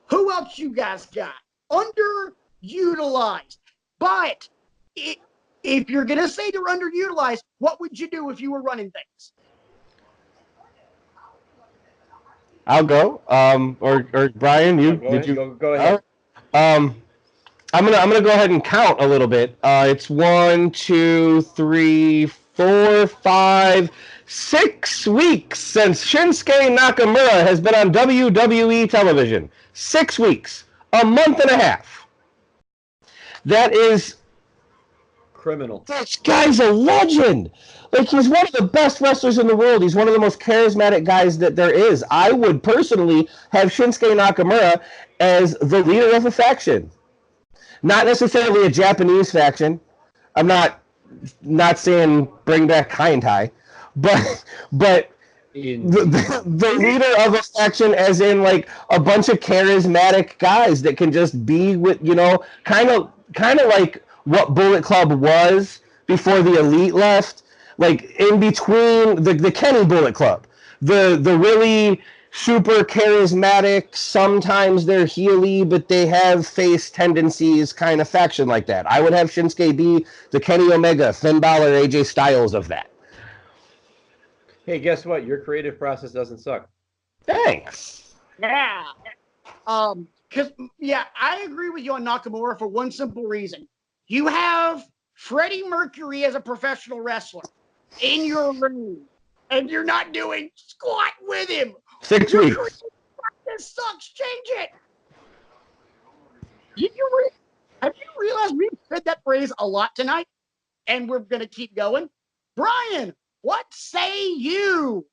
Who else you guys got? Underutilized. But if you're going to say they're underutilized, what would you do if you were running things? I'll go. Or Brian, Go ahead. I'm gonna go ahead and count a little bit. It's 1, 2, 3, 4, 5, 6 weeks since Shinsuke Nakamura has been on WWE television. 6 weeks, a month and a half. That is criminal. This guy's a legend. Like, he's one of the best wrestlers in the world. He's one of the most charismatic guys that there is. I would personally have Shinsuke Nakamura as the leader of a faction. Not necessarily a Japanese faction. I'm not saying bring back Kai, but the leader of a faction, as in like a bunch of charismatic guys that can just be with, kind of like what Bullet Club was before the Elite left, like in between the Kenny Bullet Club, the really super charismatic, sometimes they're heely, but they have face tendencies kind of faction like that. I would have Shinsuke be the Kenny Omega, Finn Balor, AJ Styles of that. Hey, guess what? Your creative process doesn't suck. Thanks. Yeah. I agree with you on Nakamura for one simple reason. You have Freddie Mercury as a professional wrestler in your ring, and you're not doing squat with him. 6 weeks. This sucks. Change it. Have you realized we've said that phrase a lot tonight, and we're going to keep going? Brian, what say you?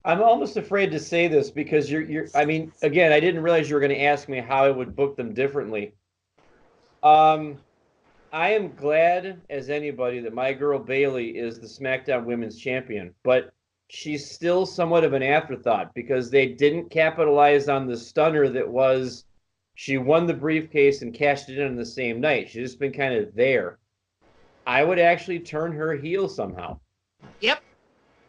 I'm almost afraid to say this because again, I didn't realize you were going to ask me how I would book them differently. I am glad as anybody that my girl Bayley is the SmackDown Women's Champion, but she's still somewhat of an afterthought because they didn't capitalize on the stunner that was she won the briefcase and cashed it in on the same night. She's just been kind of there. I would actually turn her heel somehow. Yep.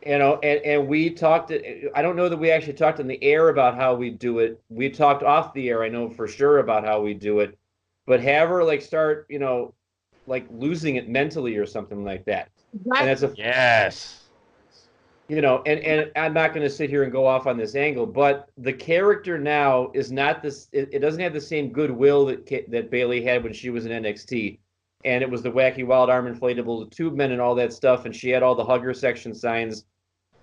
You know, and we talked. I don't know that we actually talked in the air about how we do it. We talked off the air. I know for sure about how we do it, but have her like start, like losing it mentally or something like that. And that's a Yes. and I'm not going to sit here and go off on this angle, but the character now is not this. It doesn't have the same goodwill that Bayley had when she was in NXT, and it was the wacky wild arm inflatable tube men and all that stuff, and she had all the hugger section signs.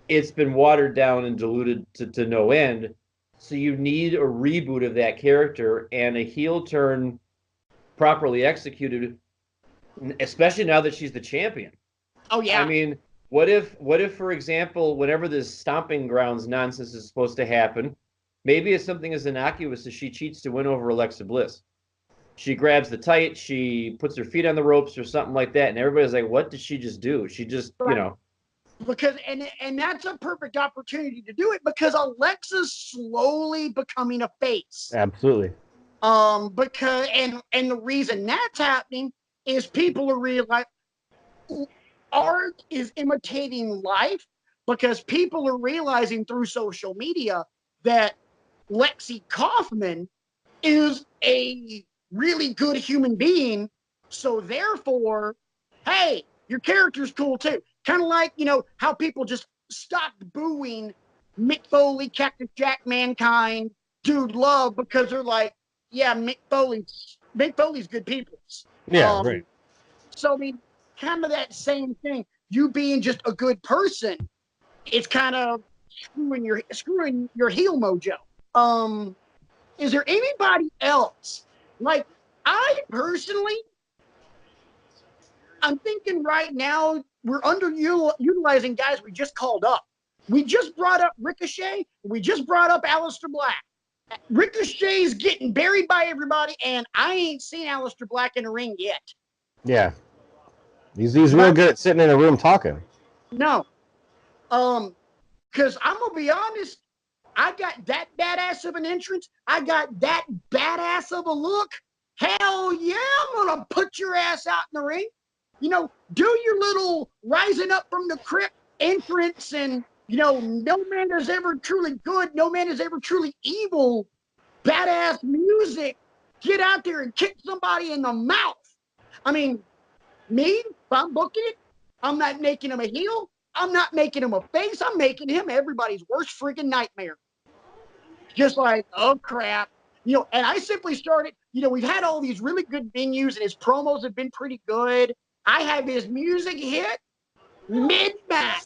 It's been watered down and diluted to no end. So you need a reboot of that character and a heel turn properly executed, especially now that she's the champion. Oh yeah. I mean, what if, for example, whenever this stomping grounds nonsense is supposed to happen, maybe it's something as innocuous as she cheats to win over Alexa Bliss. She grabs the tight, she puts her feet on the ropes or something like that, and everybody's like, "What did she just do?" She just, Because and that's a perfect opportunity to do it because Alexa's slowly becoming a face. Absolutely. Because and the reason that's happening is people are realizing art is imitating life because people are realizing through social media that Lexi Kaufman is a really good human being. So therefore, hey, your character's cool too. Kind of like, how people just stopped booing Mick Foley, Cactus Jack, Mankind, Dude Love because they're like, yeah, Mick Foley's good people. Yeah, right. So I mean, kind of that same thing. You being just a good person, it's kind of screwing your heel mojo. Is there anybody else? Like, I personally, I'm thinking right now we're underutilizing guys we just called up. We just brought up Ricochet. We just brought up Aleister Black. Ricochet's getting buried by everybody, and I ain't seen Aleister Black in the ring yet. Yeah. He's real good at sitting in a room talking. No. Because I'm going to be honest, I got that badass of an entrance. I got that badass of a look. Hell yeah, I'm going to put your ass out in the ring. Do your little rising up from the crypt entrance and, no man is ever truly good. No man is ever truly evil. Badass music. Get out there and kick somebody in the mouth. I mean, me, if I'm booking it, I'm not making him a heel. I'm not making him a face. I'm making him everybody's worst freaking nightmare. Just like, oh crap. And I simply started, we've had all these really good venues and his promos have been pretty good. I have his music hit mid-match.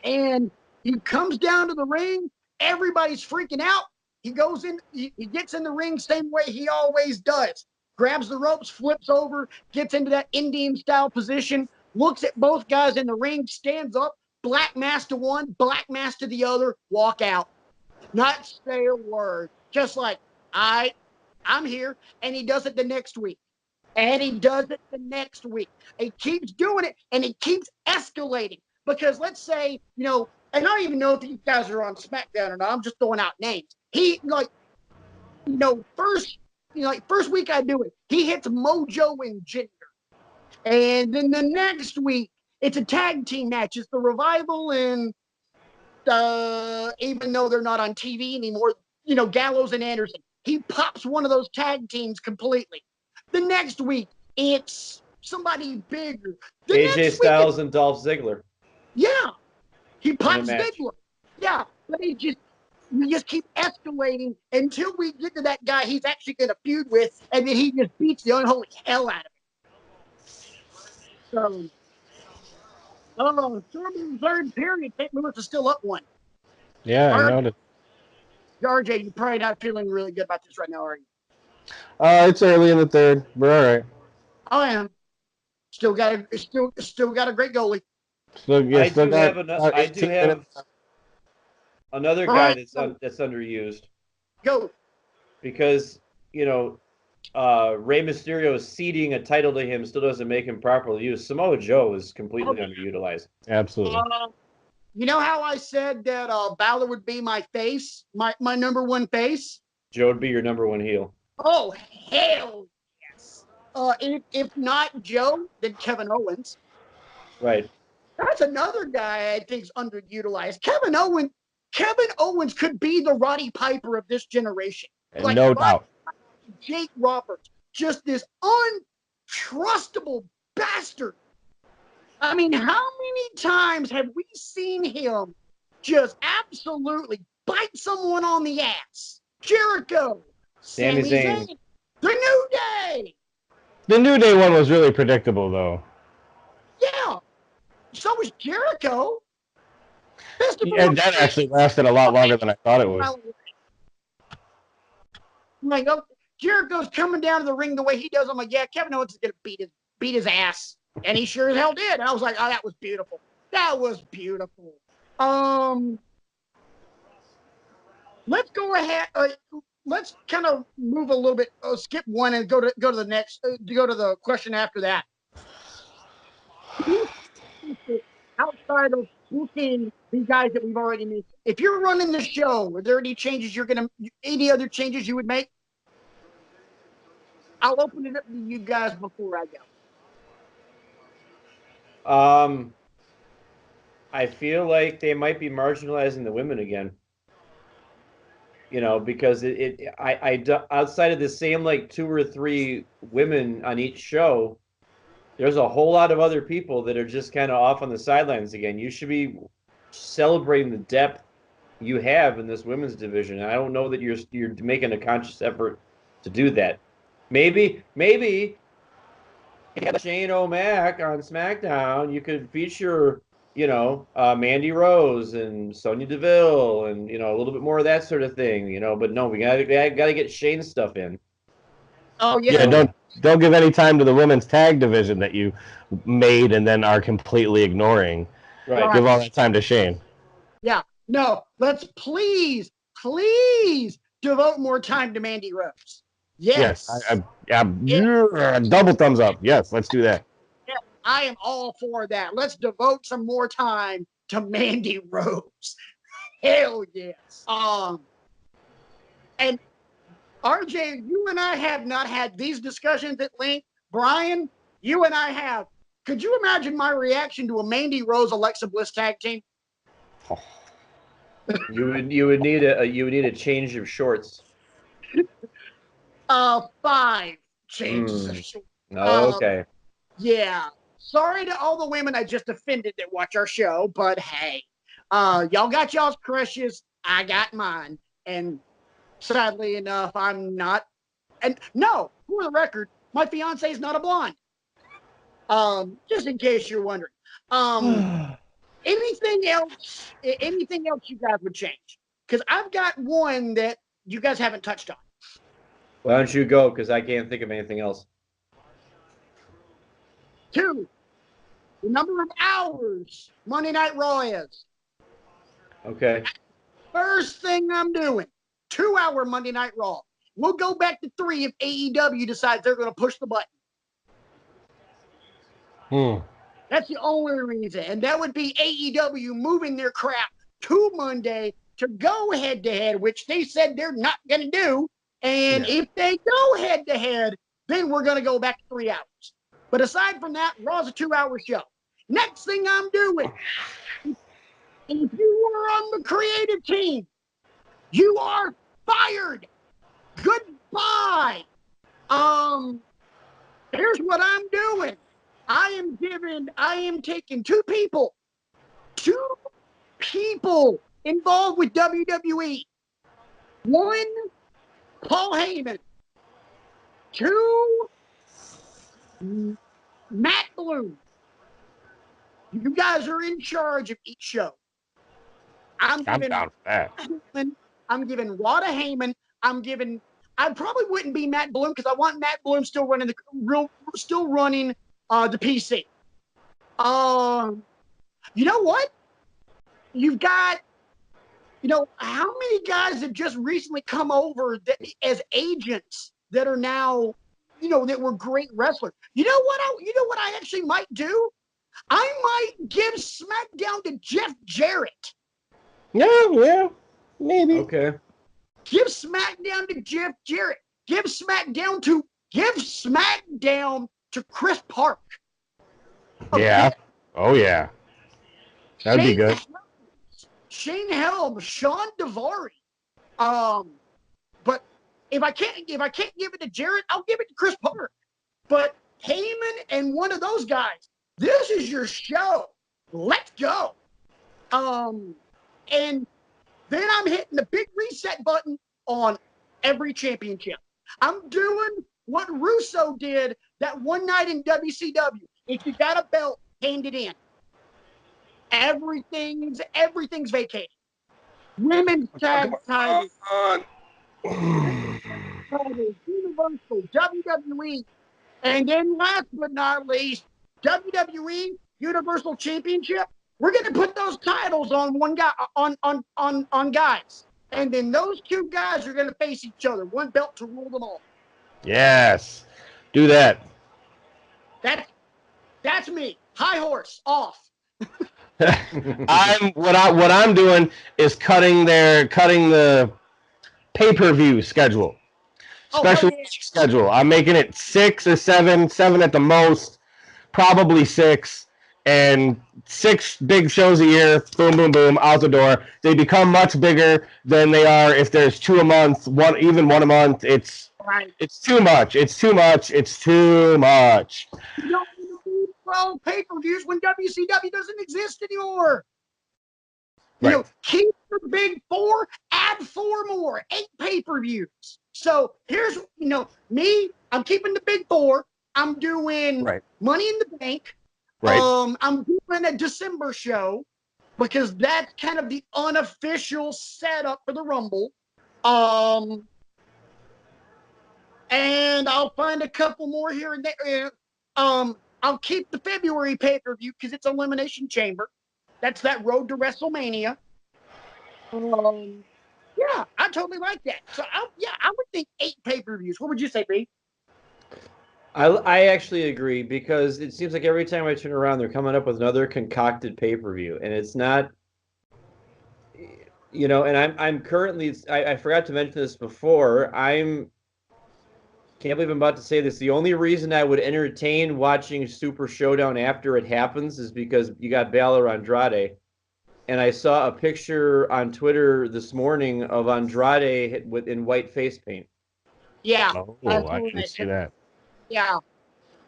And he comes down to the ring. Everybody's freaking out. He goes in, he gets in the ring same way he always does. Grabs the ropes, flips over, gets into that Indian style position, looks at both guys in the ring, stands up, black mask to one, black mask to the other, walk out. Not say a word. Just like, I'm here. And he does it the next week. And he does it the next week. He keeps doing it and he keeps escalating. Because let's say, and I don't even know if these guys are on SmackDown or not. I'm just throwing out names. He first week I do it, he hits Mojo and Jinder. And then the next week, it's a tag team match. It's the Revival and even though they're not on TV anymore, Gallows and Anderson. He pops one of those tag teams completely. The next week, it's somebody bigger. The AJ Styles and Dolph Ziggler. Yeah. He pops Ziggler. Yeah. But we just keep escalating until we get to that guy he's actually going to feud with, and then he just beats the unholy hell out of him. So, third period, St. Louis is still up one. Yeah, I noticed. RJ, you're probably not feeling really good about this right now, are you? It's early in the third. We're all right. I am. Still got a great goalie. I do have another guy that's underused. Go. Because, Rey Mysterio ceding a title to him still doesn't make him properly used. Samoa Joe is completely underutilized. Absolutely. You know how I said that Balor would be my face, my number one face? Joe would be your number one heel. Oh, hell yes. If not Joe, then Kevin Owens. Right. That's another guy I think is underutilized. Kevin Owens could be the Roddy Piper of this generation. And Like no doubt. Jake Roberts, just this untrustable bastard. I mean, how many times have we seen him just absolutely bite someone on the ass? Jericho, Sami Zayn. The New Day. The New Day one was really predictable, though. Yeah. So was Jericho. And that actually lasted a lot longer than I thought it would. Like, oh, Jericho's coming down to the ring the way he does. I'm like, yeah, Kevin Owens is gonna beat his ass, and he sure as hell did. And I was like, oh, that was beautiful. That was beautiful. Let's go ahead. Let's kind of move a little bit. Skip one and go to the next. Go to the question after that. Outside of booking these guys that we've already made, if you're running the show, are there any changes any other changes you would make? I'll open it up to you guys before I go. I feel like they might be marginalizing the women again. Because outside of the same like 2 or 3 women on each show, there's a whole lot of other people that are just kind of off on the sidelines again. You should be celebrating the depth you have in this women's division. And I don't know that you're making a conscious effort to do that. Maybe Shane O'Mac on SmackDown, you could feature, Mandy Rose and Sonya Deville and, a little bit more of that sort of thing, but no, we gotta get Shane's stuff in. Oh yeah. Don't give any time to the women's tag division that you made and then are completely ignoring. Right. Give all that time to Shane. Yeah. No, let's please devote more time to Mandy Rose. Yes. Double thumbs up. Yes, let's do that. Yeah, I am all for that. Let's devote some more time to Mandy Rose. Hell yes. And RJ, you and I have not had these discussions at length. Brian, you and I have. Could you imagine my reaction to a Mandy Rose Alexa Bliss tag team? You would need a change of shorts. 5 changes of shorts. Oh, okay. Yeah. Sorry to all the women I just offended that watch our show, but hey, y'all got y'all's crushes. I got mine. And sadly enough, I'm not. And no, for the record, my fiance is not a blonde. Just in case you're wondering. Anything else you guys would change? Because I've got one that you guys haven't touched on. Why don't you go? Because I can't think of anything else. 2, the number of hours Monday Night Raw is. Okay. First thing I'm doing, 2-hour Monday Night Raw. We'll go back to 3 if AEW decides they're going to push the button. That's the only reason. And that would be AEW moving their crap to Monday to go head-to-head, which they said they're not going to do. And if they go head-to-head, then we're going to go back to 3 hours. But aside from that, Raw's a 2-hour show. Next thing I'm doing, if you were on the creative team, you are fired. Goodbye. Here's what I'm doing. I am taking 2 people involved with WWE. 1, Paul Heyman. 2, Matt Bloom. You guys are in charge of each show. I'm down for that. I'm giving Raw to Heyman. I probably wouldn't be Matt Bloom because I want Matt Bloom still running the PC. You know what? You've got, how many guys have just recently come over as agents that are now, that were great wrestlers? You know what I actually might do? I might give SmackDown to Jeff Jarrett. Yeah, maybe. Okay. Give SmackDown to Jeff Jarrett. Give SmackDown to Give SmackDown to Chris Park. Yeah. Oh yeah. That'd be good. Shane Helms, Sean Daivari. But if I can't give it to Jarrett, I'll give it to Chris Park. But Heyman and one of those guys, this is your show. Let's go. And then I'm hitting the big reset button on every championship. I'm doing what Russo did that one night in WCW. If you got a belt, hand it in. Everything's vacated. Women's tag titles, Universal, WWE, and then last but not least, WWE Universal Championship. We're going to put those titles on one guy on guys, and then those two guys are going to face each other. One belt to rule them all. Yes, do that. That's me. High horse off. What I'm doing is cutting the pay-per-view schedule. Special schedule. I'm making it 6 or 7 at the most, probably 6, and 6 big shows a year. Boom, boom, boom, out the door. They become much bigger than they are if there's 2 a month, one a month. It's too much. It's too much. It's too much. You don't need 12 pay-per-views when WCW doesn't exist anymore. You know, keep the big 4, add 4 more, 8 pay-per-views. So here's, me, I'm keeping the big 4. I'm doing Money in the Bank. Right. I'm doing a December show because that's kind of the unofficial setup for the Rumble. And I'll find a couple more here and there. I'll keep the February pay-per-view because it's Elimination Chamber. That's that road to WrestleMania. Yeah, I totally like that. So, I would think 8 pay-per-views. What would you say, B? I actually agree because it seems like every time I turn around, they're coming up with another concocted pay-per-view, and it's not, and I'm currently, I forgot to mention this before. Can't believe I'm about to say this. The only reason I would entertain watching Super Showdown after it happens is because you got Balor Andrade. And I saw a picture on Twitter this morning of Andrade in white face paint. Yeah. Oh, I didn't see that. Yeah.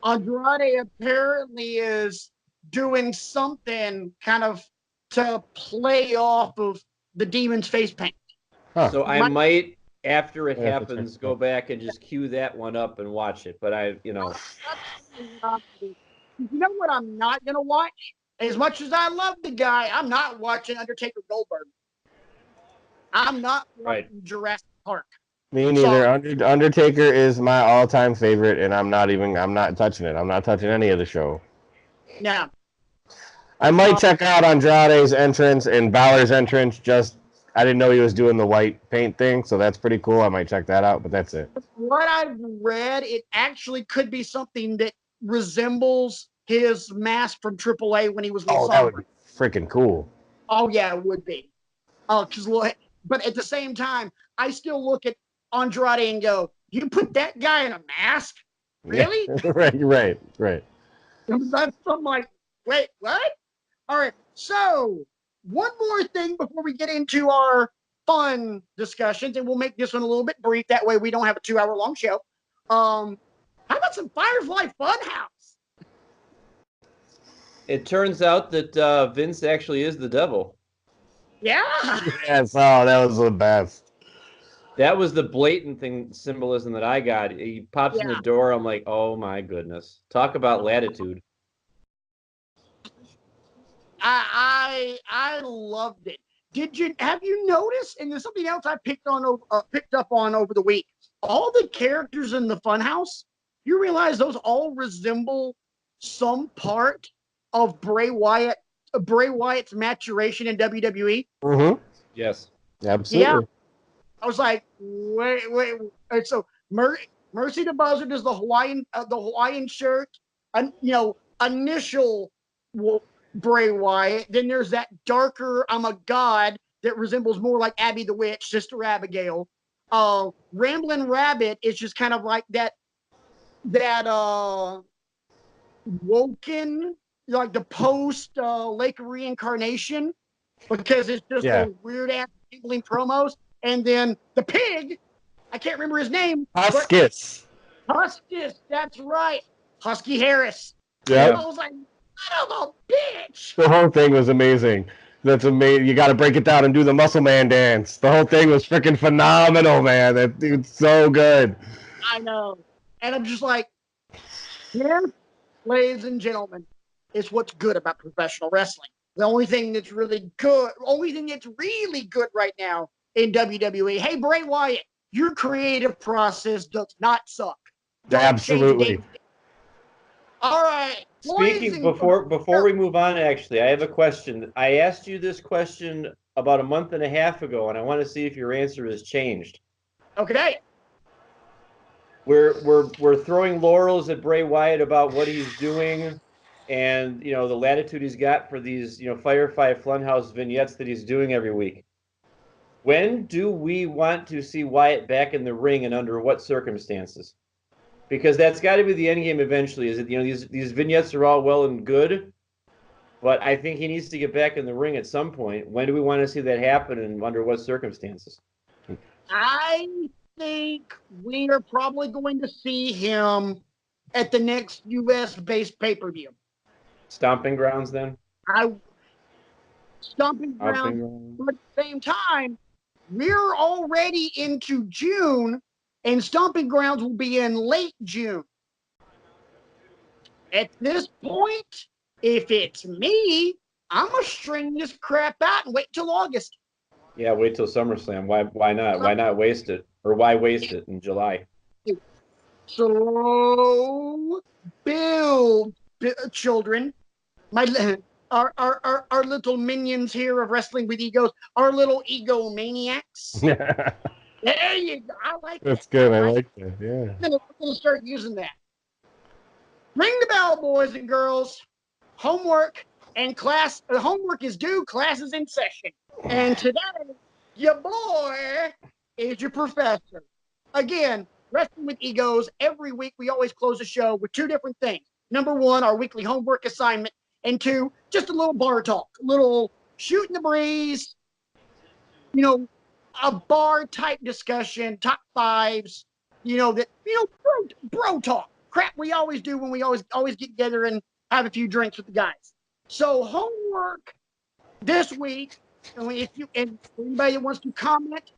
Andrade apparently is doing something kind of to play off of the Demon's face paint. Huh. So I might, after it happens, go back and just cue that one up and watch it. But you know what I'm not going to watch? As much as I love the guy, I'm not watching Undertaker Goldberg. I'm not watching Jurassic Park. Me neither. Undertaker is my all-time favorite, and I'm not touching it. I'm not touching any of the show. No. I might check out Andrade's entrance and Balor's entrance. I didn't know he was doing the white paint thing, so that's pretty cool. I might check that out, but that's it. What I've read, it actually could be something that resembles his mask from AAA when he was with Sombra. That would be freaking cool. Oh, yeah, it would be. But at the same time, I still look at Andrade and go, you put that guy in a mask? Really? Yeah. Right. I'm like, wait, what? All right, so one more thing before we get into our fun discussions, and we'll make this one a little bit brief. That way we don't have a 2-hour-long show. How about some Firefly Funhouse? It turns out that Vince actually is the devil. Yeah. Yes. Oh, that was the best. That was the blatant symbolism that I got. He pops in the door. I'm like, oh my goodness. Talk about latitude. I loved it. Have you noticed? And there's something else I picked up on over the week. All the characters in the Funhouse, you realize those all resemble some part of Bray Wyatt's maturation in WWE. Mm-hmm. Yes, absolutely. Yeah. I was like, wait. So Mercy the Buzzard is the Hawaiian shirt, initial Bray Wyatt. Then there's that darker I'm a god that resembles more like Abby the Witch, Sister Abigail. Ramblin' Rabbit is just kind of like that Woken, like the post Lake of Reincarnation, because it's just those weird ass giggling promos. And then the pig, I can't remember his name. Huskus. Huskus, that's right. Husky Harris. Yeah. I was like, son of a bitch. The whole thing was amazing. That's amazing. You got to break it down and do the Muscle Man dance. The whole thing was freaking phenomenal, man. That dude's so good. I know. And I'm just like, yeah, ladies and gentlemen, it's what's good about professional wrestling. The only thing that's really good right now in WWE. Hey, Bray Wyatt, your creative process does not suck. Don't Absolutely. All right. Speaking before we move on, actually, I have a question. I asked you this question about a month and a half ago, and I want to see if your answer has changed. Okay. We're throwing laurels at Bray Wyatt about what he's doing, and the latitude he's got for these Firefly Funhouse vignettes that he's doing every week. When do we want to see Wyatt back in the ring, and under what circumstances? Because that's got to be the end game eventually. Is it these vignettes are all well and good, but I think he needs to get back in the ring at some point. When do we want to see that happen, and under what circumstances? I think we are probably going to see him at the next U.S.-based pay-per-view. Stomping Grounds, then? Stomping Grounds. But at the same time, we're already into June, and Stomping Grounds will be in late June. At this point, if it's me, I'm going to string this crap out and wait till August. Yeah, wait till SummerSlam. Why not? Why not waste it? Or why waste it in July? Slow build, children. Our little minions here of Wrestling with Egos, our little egomaniacs. There you go. I like that. That's good. I like that. Yeah. I'm gonna start using that. Ring the bell, boys and girls. Homework and class. Homework is due. Class is in session. And today, your boy is your professor. Again, Wrestling with Egos. Every week, we always close the show with two different things. Number one, our weekly homework assignment. And two, just a little bar talk, a little shooting the breeze, a bar type discussion, top fives, bro talk, crap we always do when we always get together and have a few drinks with the guys. So homework this week, and anybody that wants to comment,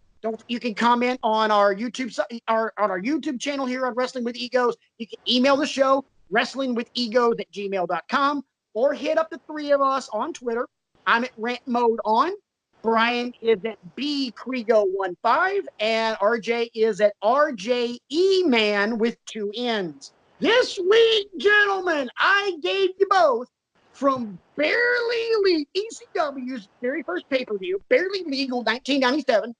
you can comment on our YouTube on our YouTube channel here on Wrestling with Egos. You can email the show wrestlingwithegos@gmail.com. or hit up the three of us on Twitter. I'm at Rant Mode On. Brian is at BCrigo15, and RJ is at RJEman with 2 N's. This week, gentlemen, I gave you both from ECW's very first pay-per-view, Barely Legal 1997,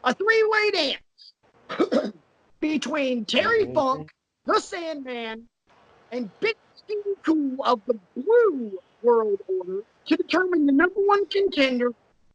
a three-way dance between Terry Funk, the Sandman, and Big Steve Cool of the Blue World Order to determine the number one contender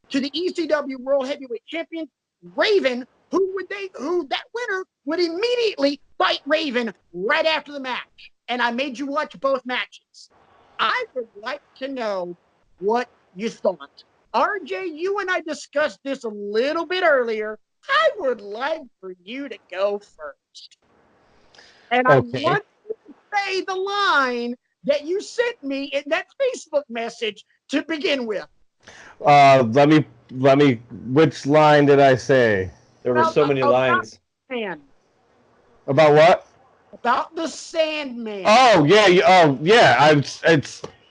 to the ECW World Heavyweight Champion, Raven, who that winner would immediately fight Raven right after the match. And I made you watch both matches. I would like to know what you thought. RJ, you and I discussed this a little bit earlier. I would like for you to go first. And I want you to say the line that you sent me in that Facebook message to begin with. Let me. Which line did I say? There were so many lines. About what? About the Sandman. Oh yeah.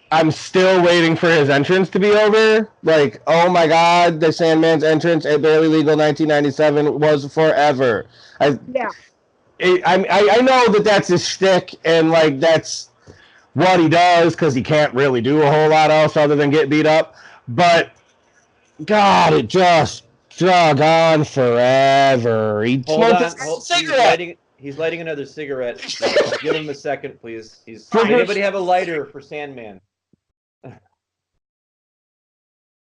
I'm still waiting for his entrance to be over. Like, oh my God, the Sandman's entrance at Barely Legal 1997 was forever. I know that's his shtick, and like that's what he does because he can't really do a whole lot else other than get beat up. But God, it just drug on forever. He smoked a cigarette. He's lighting another cigarette. Give him a second, please. Anybody have a lighter for Sandman?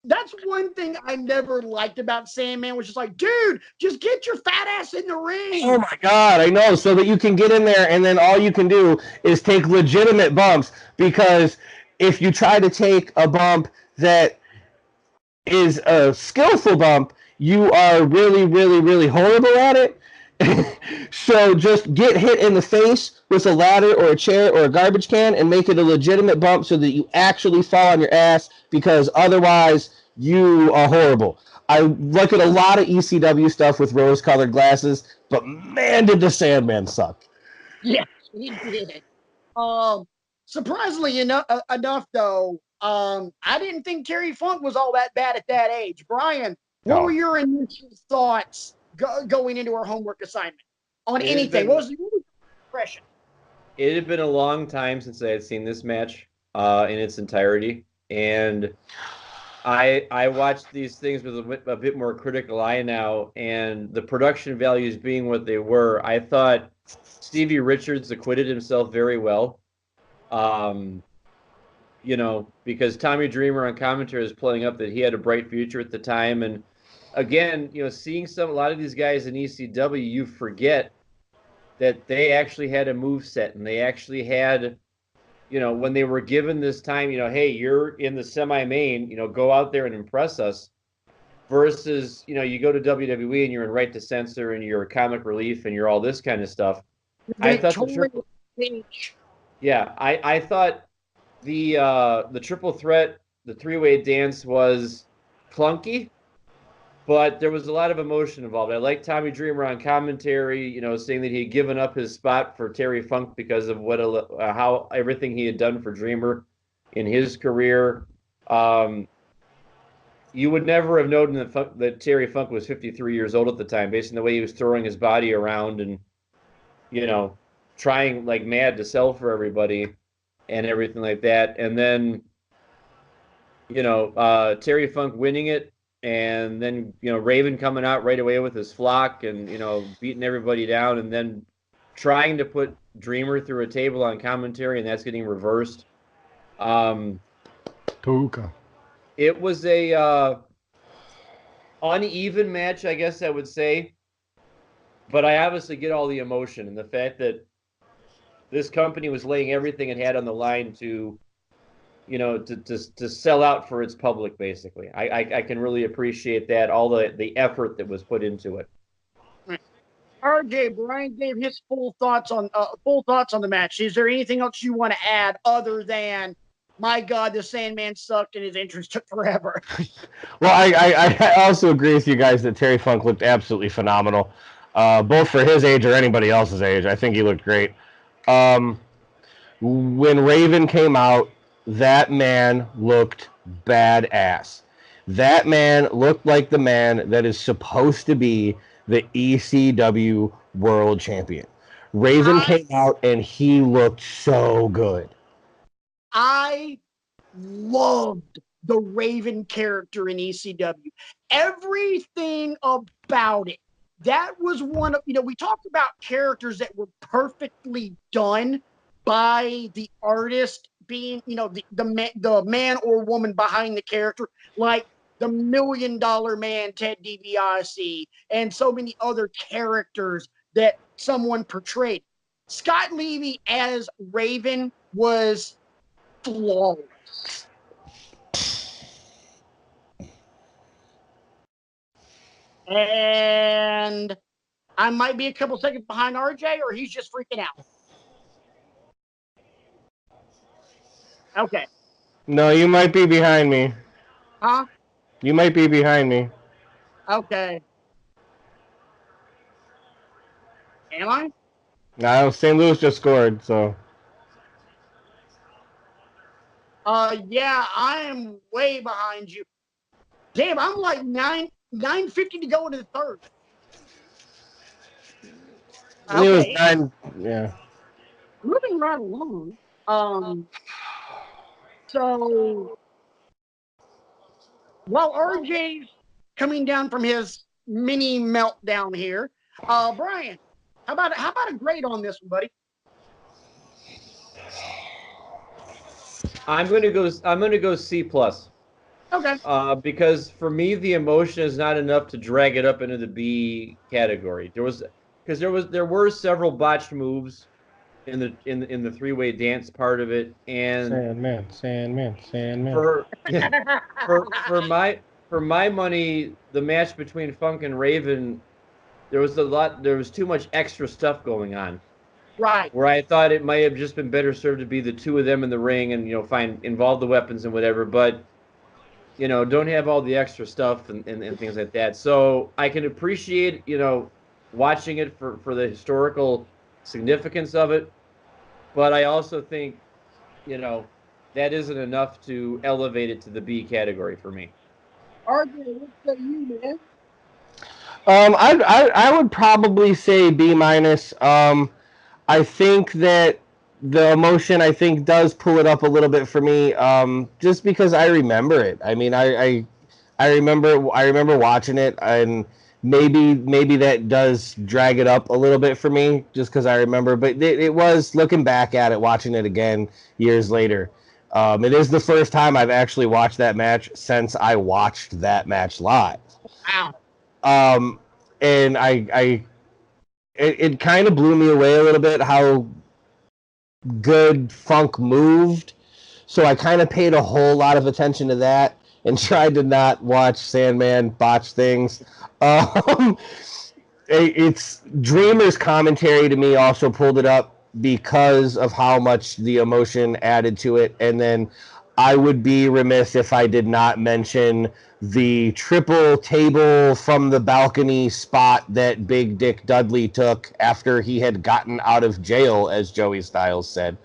That's one thing I never liked about Sandman, was just like, dude, just get your fat ass in the ring. Oh my God, I know, so that you can get in there and then all you can do is take legitimate bumps, because if you try to take a bump that is a skillful bump, you are really, really, really horrible at it. So just get hit in the face with a ladder or a chair or a garbage can and make it a legitimate bump so that you actually fall on your ass, because otherwise you are horrible. I look at a lot of ECW stuff with rose-colored glasses, but man, did the Sandman suck. Yes, he did. Surprisingly enough, though, I didn't think Terry Funk was all that bad at that age. Brian, what were your initial thoughts going into our homework assignment on anything? What was your impression? It had been a long time since I had seen this match in its entirety, and I watched these things with a bit more critical eye now, and the production values being what they were, I thought Stevie Richards acquitted himself very well. You know, because Tommy Dreamer on commentary was playing up that he had a bright future at the time. And again, you know, seeing a lot of these guys in ECW, you forget that they actually had a move set, and they actually had, you know, when they were given this time, you know, hey, you're in the semi-main, you know, go out there and impress us, versus, you know, you go to WWE and you're in Right to Censor and you're comic relief and you're all this kind of stuff. I thought I thought the triple threat, the three-way dance was clunky, but there was a lot of emotion involved. I like Tommy Dreamer on commentary, you know, saying that he had given up his spot for Terry Funk because of how everything he had done for Dreamer in his career. You would never have known that Terry Funk was 53 years old at the time, based on the way he was throwing his body around and, you know, trying like mad to sell for everybody and everything like that. And then, you know, Terry Funk winning it, and then, you know, Raven coming out right away with his flock and, you know, beating everybody down, and then trying to put Dreamer through a table on commentary, and that's getting reversed. Tuka. It was a uneven match, I guess I would say, but I obviously get all the emotion and the fact that this company was laying everything it had on the line to, you know, to sell out for its public, basically. I can really appreciate that, all the effort that was put into it. RJ, Brian gave his full thoughts on the match. Is there anything else you want to add other than, my God, the Sandman sucked and his entrance took forever? Well, I also agree with you guys that Terry Funk looked absolutely phenomenal, both for his age or anybody else's age. I think he looked great. When Raven came out, that man looked badass. That man looked like the man that is supposed to be the ECW World Champion. Raven came out and he looked so good. I loved the Raven character in ECW. Everything about it. That was one of, you know, we talked about characters that were perfectly done by the artist being, you know, the man or woman behind the character, like the $1 Million Man, Ted DiBiase, and so many other characters that someone portrayed. Scott Levy as Raven was flawless. And I might be a couple seconds behind RJ, or he's just freaking out. Okay. No, you might be behind me. Huh? You might be behind me. Okay. Am I? No, St. Louis just scored, so. Yeah, I am way behind you. Damn, I'm like 9:50 to go into the third. Okay. It was 9, yeah. Moving right along. So while RJ's coming down from his mini meltdown here, Brian, how about a grade on this one, buddy? I'm gonna go C+. Okay. Because for me, the emotion is not enough to drag it up into the B category. There were several botched moves in the three-way dance part of it, and Sandman. for for my money, the match between Funk and Raven, there was too much extra stuff going on. Right. Where I thought it might have just been better served to be the two of them in the ring and involve the weapons and whatever, but don't have all the extra stuff and things like that. So I can appreciate, watching it for the historical significance of it, but I also think, that isn't enough to elevate it to the B category for me. RJ, what say you, man? I would probably say B minus. I think that the emotion does pull it up a little bit for me. Just because I remember it. I mean, I remember watching it, and maybe that does drag it up a little bit for me, just because I remember. But it was, looking back at it, watching it again years later. It is the first time I've actually watched that match since I watched that match live. Wow. And it kind of blew me away a little bit how good Funk moved. So I kind of paid a whole lot of attention to that and tried to not watch Sandman botch things. It's Dreamer's commentary to me also pulled it up because of how much the emotion added to it. And then I would be remiss if I did not mention the triple table from the balcony spot that Big Dick Dudley took after he had gotten out of jail, as Joey Styles said.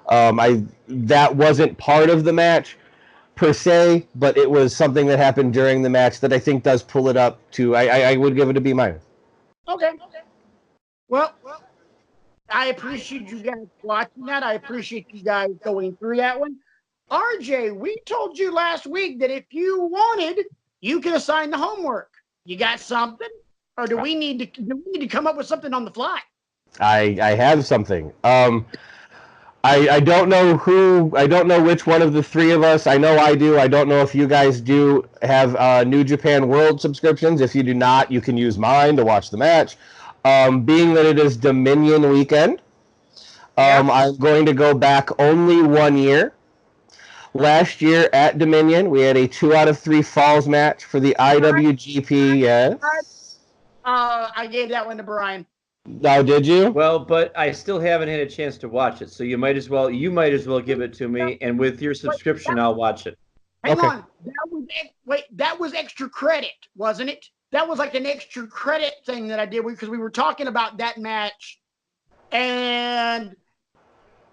That wasn't part of the match per se, but it was something that happened during the match that I think does pull it up to. I would give it a B minus. Okay. Well, I appreciate you guys watching that. I appreciate you guys going through that one. RJ, we told you last week that if you wanted, you could assign the homework. You got something, or do we need to come up with something on the fly? I have something. I don't know which one of the three of us. I know I do. I don't know if you guys do have New Japan World subscriptions. If you do not, you can use mine to watch the match. Being that it is Dominion weekend, I'm going to go back only 1 year. Last year at Dominion, we had a 2 out of 3 falls match for the IWGP. Yes. I gave that one to Brian. Oh, did you? Well, but I still haven't had a chance to watch it, so you might as well give it to me, and with your subscription, I'll watch it. Hang on, that was extra credit, wasn't it? That was like an extra credit thing that I did because we were talking about that match, and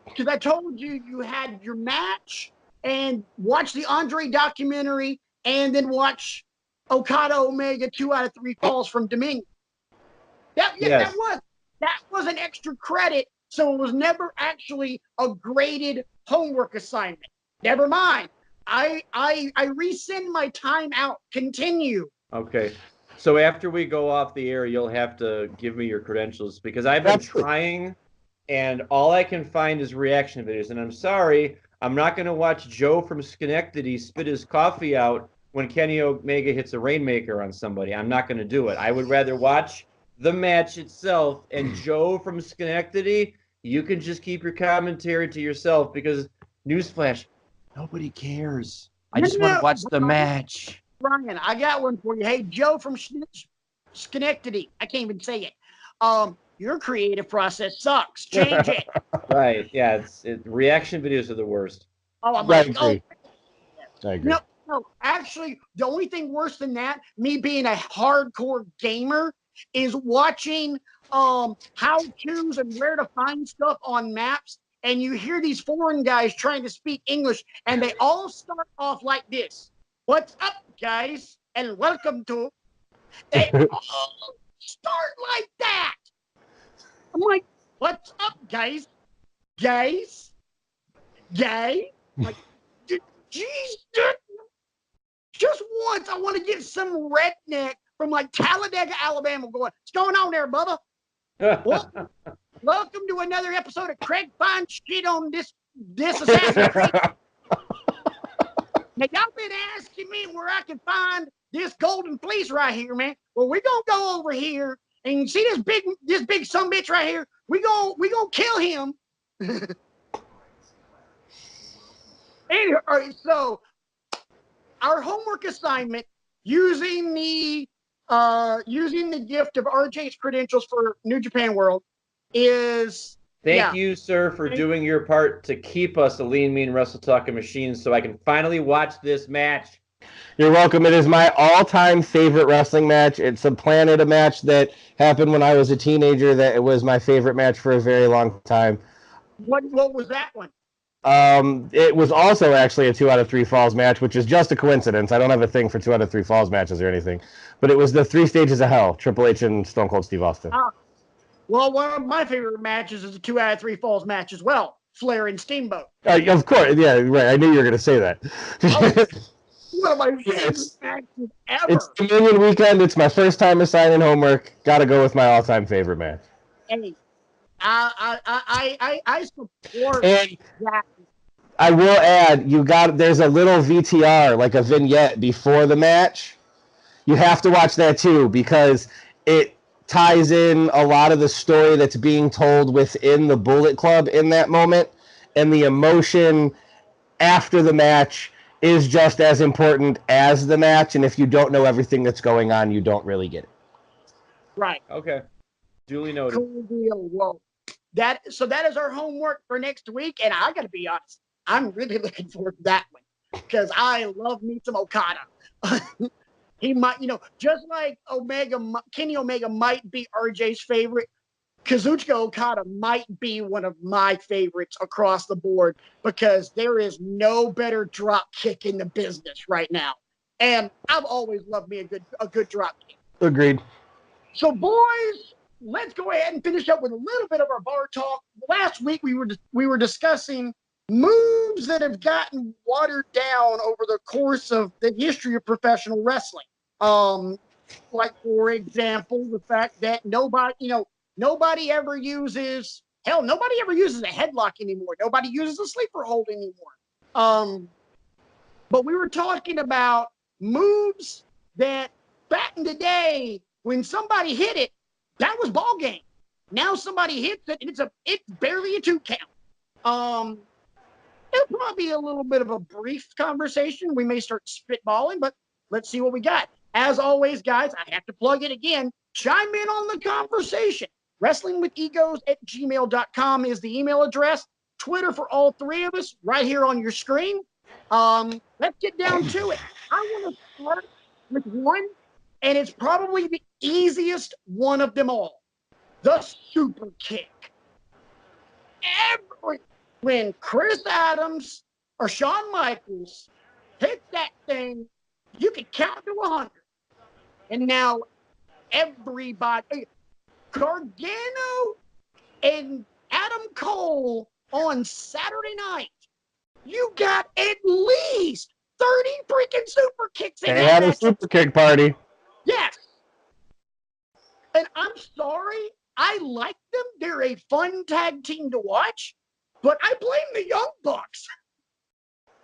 because I told you had your match and watch the Andre documentary and then watch Okada Omega 2 out of 3 falls from Dominion. That was an extra credit, so it was never actually a graded homework assignment. Never mind. I rescind my time out. Continue. Okay. So after we go off the air, you'll have to give me your credentials because I've been trying, and all I can find is reaction videos. And I'm sorry, I'm not going to watch Joe from Schenectady spit his coffee out when Kenny Omega hits a Rainmaker on somebody. I'm not going to do it. I would rather watch the match itself. And Joe from Schenectady, you can just keep your commentary to yourself because, newsflash, nobody cares. I just want to watch the match. Brian, I got one for you. Hey, Joe from Schenectady. I can't even say it. Your creative process sucks. Change it. Right. Yeah. Reaction videos are the worst. Oh, I'm like, I agree. No. Actually, the only thing worse than that, me being a hardcore gamer, is watching how-tos and where to find stuff on maps. And you hear these foreign guys trying to speak English, and they all start off like this. What's up, guys? And welcome to... They all start like that. I'm like, what's up, guys? Guys? Gay? Like, geez, just once I want to get some redneck from like Talladega, Alabama going, what's going on there, Bubba? Welcome to another episode of Craig Finds Shit on this Assassin's Creed. Now, y'all been asking me where I can find this golden fleece right here, man. Well, we're going to go over here and you see this big sumbitch right here. We gonna kill him. Anyway, all right, so our homework assignment using the gift of RJ's credentials for New Japan World is Thank you, sir, for doing your part to keep us a lean, mean, wrestle talking machine so I can finally watch this match. You're welcome. It is my all-time favorite wrestling match. It supplanted a match that happened when I was a teenager that it was my favorite match for a very long time. What was that one? It was also actually a 2 out of 3 falls match, which is just a coincidence. I don't have a thing for 2 out of 3 falls matches or anything. But it was the 3 Stages of Hell, Triple H and Stone Cold Steve Austin. Well, one of my favorite matches is a 2 out of 3 falls match as well. Flair and Steamboat. Of course. Yeah, right. I knew you were going to say that. One of my favorite matches ever. It's Dominion weekend. It's my first time assigning homework. Got to go with my all-time favorite match. Hey, I support and that. I will add, there's a little VTR, like a vignette before the match. You have to watch that too because it ties in a lot of the story that's being told within the Bullet Club in that moment, and the emotion after the match is just as important as the match, and if you don't know everything that's going on, you don't really get it. Right. Okay. Duly noted. Cool deal. Well, that is our homework for next week, and I got to be honest, I'm really looking forward to that one because I love me some Okada. He might, just like Kenny Omega might be RJ's favorite, Kazuchika Okada might be one of my favorites across the board because there is no better drop kick in the business right now. And I've always loved me a good drop kick. Agreed. So, boys, let's go ahead and finish up with a little bit of our bar talk. Last week we were discussing moves that have gotten watered down over the course of the history of professional wrestling. Like, for example, the fact that nobody ever uses a headlock anymore. Nobody uses a sleeper hold anymore. But we were talking about moves that back in the day when somebody hit it, that was ball game. Now somebody hits it and it's barely a 2 count. It'll probably be a little bit of a brief conversation. We may start spitballing, but let's see what we got. As always, guys, I have to plug it again. Chime in on the conversation. WrestlingWithEgos@gmail.com is the email address. Twitter for all 3 of us right here on your screen. Let's get down to it. I want to start with one, and it's probably the easiest one of them all. The super kick. When Chris Adams or Shawn Michaels hit that thing, you can count to 100. And now everybody, Gargano and Adam Cole on Saturday night, you got at least 30 freaking super kicks in They had a super kick party. Yes. And I'm sorry, I like them. They're a fun tag team to watch. But I blame the Young Bucks.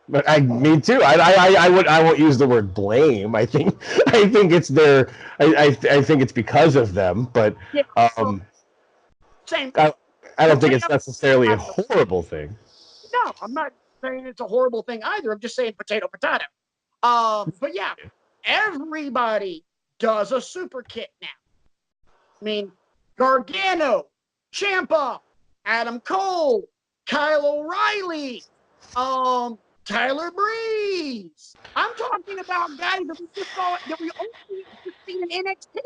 But me too. I won't use the word blame. I think it's their. I think it's because of them. But same. I don't think it's necessarily a horrible thing. No, I'm not saying it's a horrible thing either. I'm just saying potato. But yeah, everybody does a super kick now. I mean, Gargano, Ciampa, Adam Cole, Kyle O'Reilly, Tyler Breeze. I'm talking about guys that we just saw that we only just seen in NXT.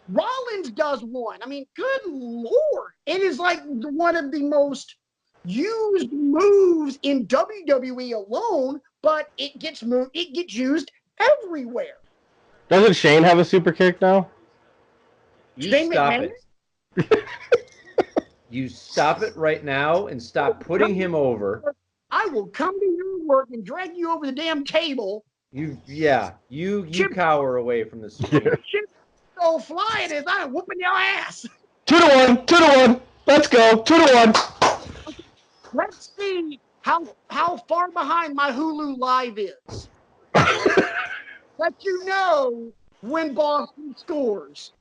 Rollins does one. I mean, good Lord. It is like one of the most used moves in WWE alone, but it gets used everywhere. Doesn't Shane have a super kick now? You stop it. You stop it right now and stop putting him over. I will come to your work and drag you over the damn table. You cower away from this. Chip go flying as I'm whooping your ass. 2-1. Let's go. 2-1. Let's see how far behind my Hulu Live is. Let you know when Boston scores.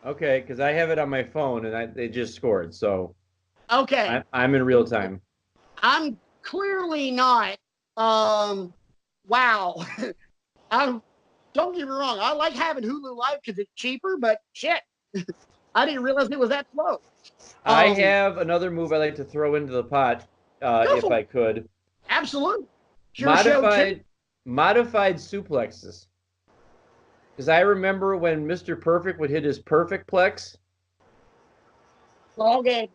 Okay, because I have it on my phone and they just scored, so Okay. I'm in real time. I'm clearly not. Wow. Don't get me wrong. I like having Hulu Live because it's cheaper, but shit, I didn't realize it was that slow. I have another move I like to throw into the pot, if I could. Absolutely. Show too. Modified suplexes. Because I remember when Mr. Perfect would hit his perfect plex. All game.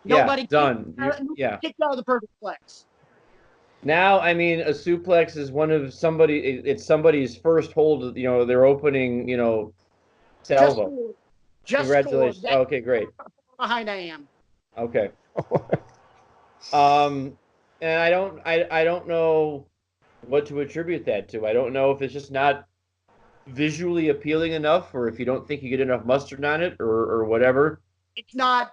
Nobody done. Kicked out of the perfect plex. Now, I mean, a suplex is it's somebody's first hold, their opening, salvo. Just Congratulations. Okay, great. Behind I am. Okay. And I don't know what to attribute that to. I don't know if it's just not visually appealing enough, or if you don't think you get enough mustard on it, or whatever. It's not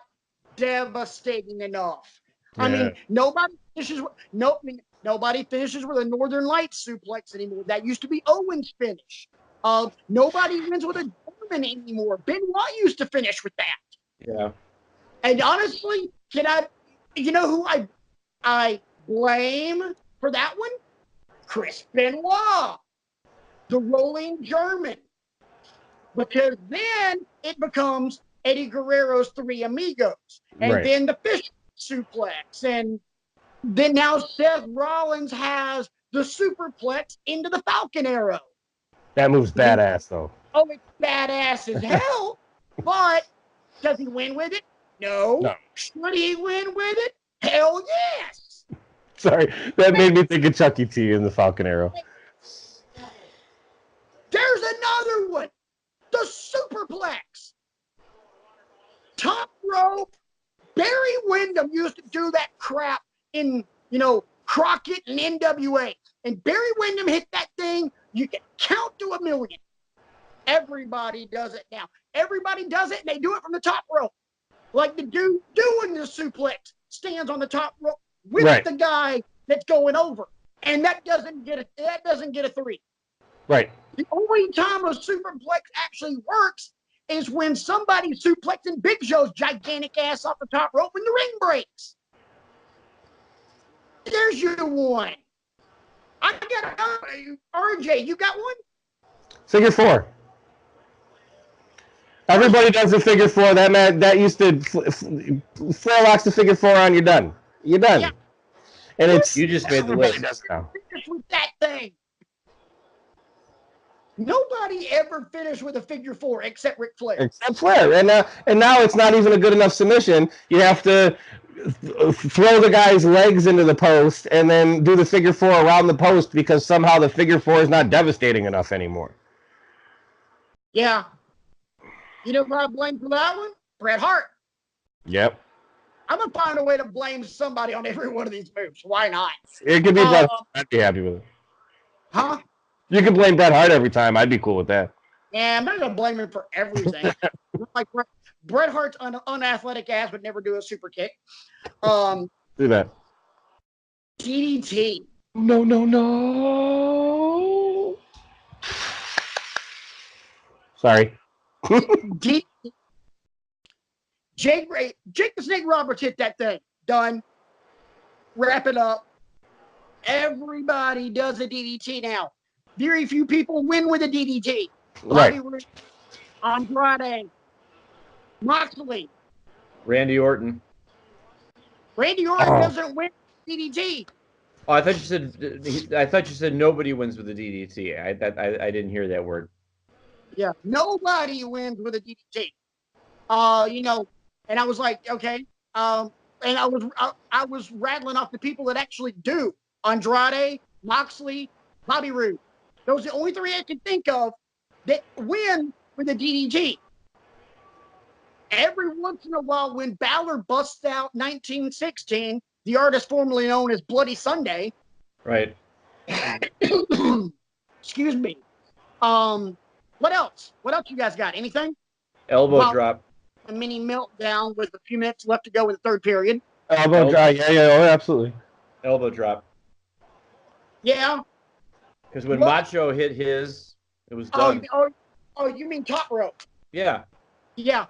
devastating enough. Yeah. I mean, nobody finishes with a Northern Lights suplex anymore. That used to be Owen's finish. Nobody wins with a German anymore. Benoit used to finish with that. Yeah. And honestly, you know who I blame for that one? Chris Benoit, the rolling German. Because then it becomes Eddie Guerrero's Three Amigos. And then the fish suplex. And then now Seth Rollins has the superplex into the Falcon Arrow. That move's badass, though. Oh, it's badass as hell. But does he win with it? No. Should he win with it? Hell yes. Sorry, that made me think of Chuck E. T. in the Falcon Arrow. There's another one. The superplex. Top rope. Barry Windham used to do that crap in, Crockett and NWA. And Barry Windham hit that thing, you can count to 1,000,000. Everybody does it now. Everybody does it, and they do it from the top rope. Like the dude doing the suplex stands on the top rope with the guy that's going over. And that doesn't get a 3. Right. The only time a superplex actually works is when somebody's suplexing Big Show's gigantic ass off the top rope when the ring breaks. There's your one. I got RJ. You got one? Figure 4. Everybody does a figure 4. That used to 4 locks the figure 4 on. You're done. You're done. Yeah. And you just made the list. With that thing. Nobody ever finished with a figure 4 except Ric Flair. Except Flair. And now it's not even a good enough submission. You have to throw the guy's legs into the post and then do the figure 4 around the post because somehow the figure 4 is not devastating enough anymore. Yeah. You know what I blame for that one? Bret Hart. Yep. I'm going to find a way to blame somebody on every one of these moves. Why not? It could be Bret Hart. I'd be happy with it. Huh? You can blame Bret Hart every time. I'd be cool with that. Yeah, I'm not going to blame him for everything. Like Bret Hart's unathletic ass would never do a super kick. Do that. DDT. No. Sorry. Jake the Snake Roberts hit that thing. Done. Wrap it up. Everybody does a DDT now. Very few people win with a DDT. Right. Andrade. Moxley. Randy Orton. Doesn't win with DDT. Oh, I thought you said nobody wins with a DDT. I didn't hear that word. Yeah, nobody wins with a DDT. And I was like, okay. And I was rattling off the people that actually do. Andrade, Moxley, Bobby Roode. Those are the only 3 I can think of that win with a DDT. Every once in a while, when Balor busts out 1916, the artist formerly known as Bloody Sunday. Right. Excuse me. What else? What else you guys got? Anything? Elbow drop. A mini meltdown with a few minutes left to go in the third period. Elbow drop. Yeah. Oh, absolutely. Elbow drop. Yeah. Because when What? Macho hit his, it was Oh, done. you mean top rope? Yeah. Yeah.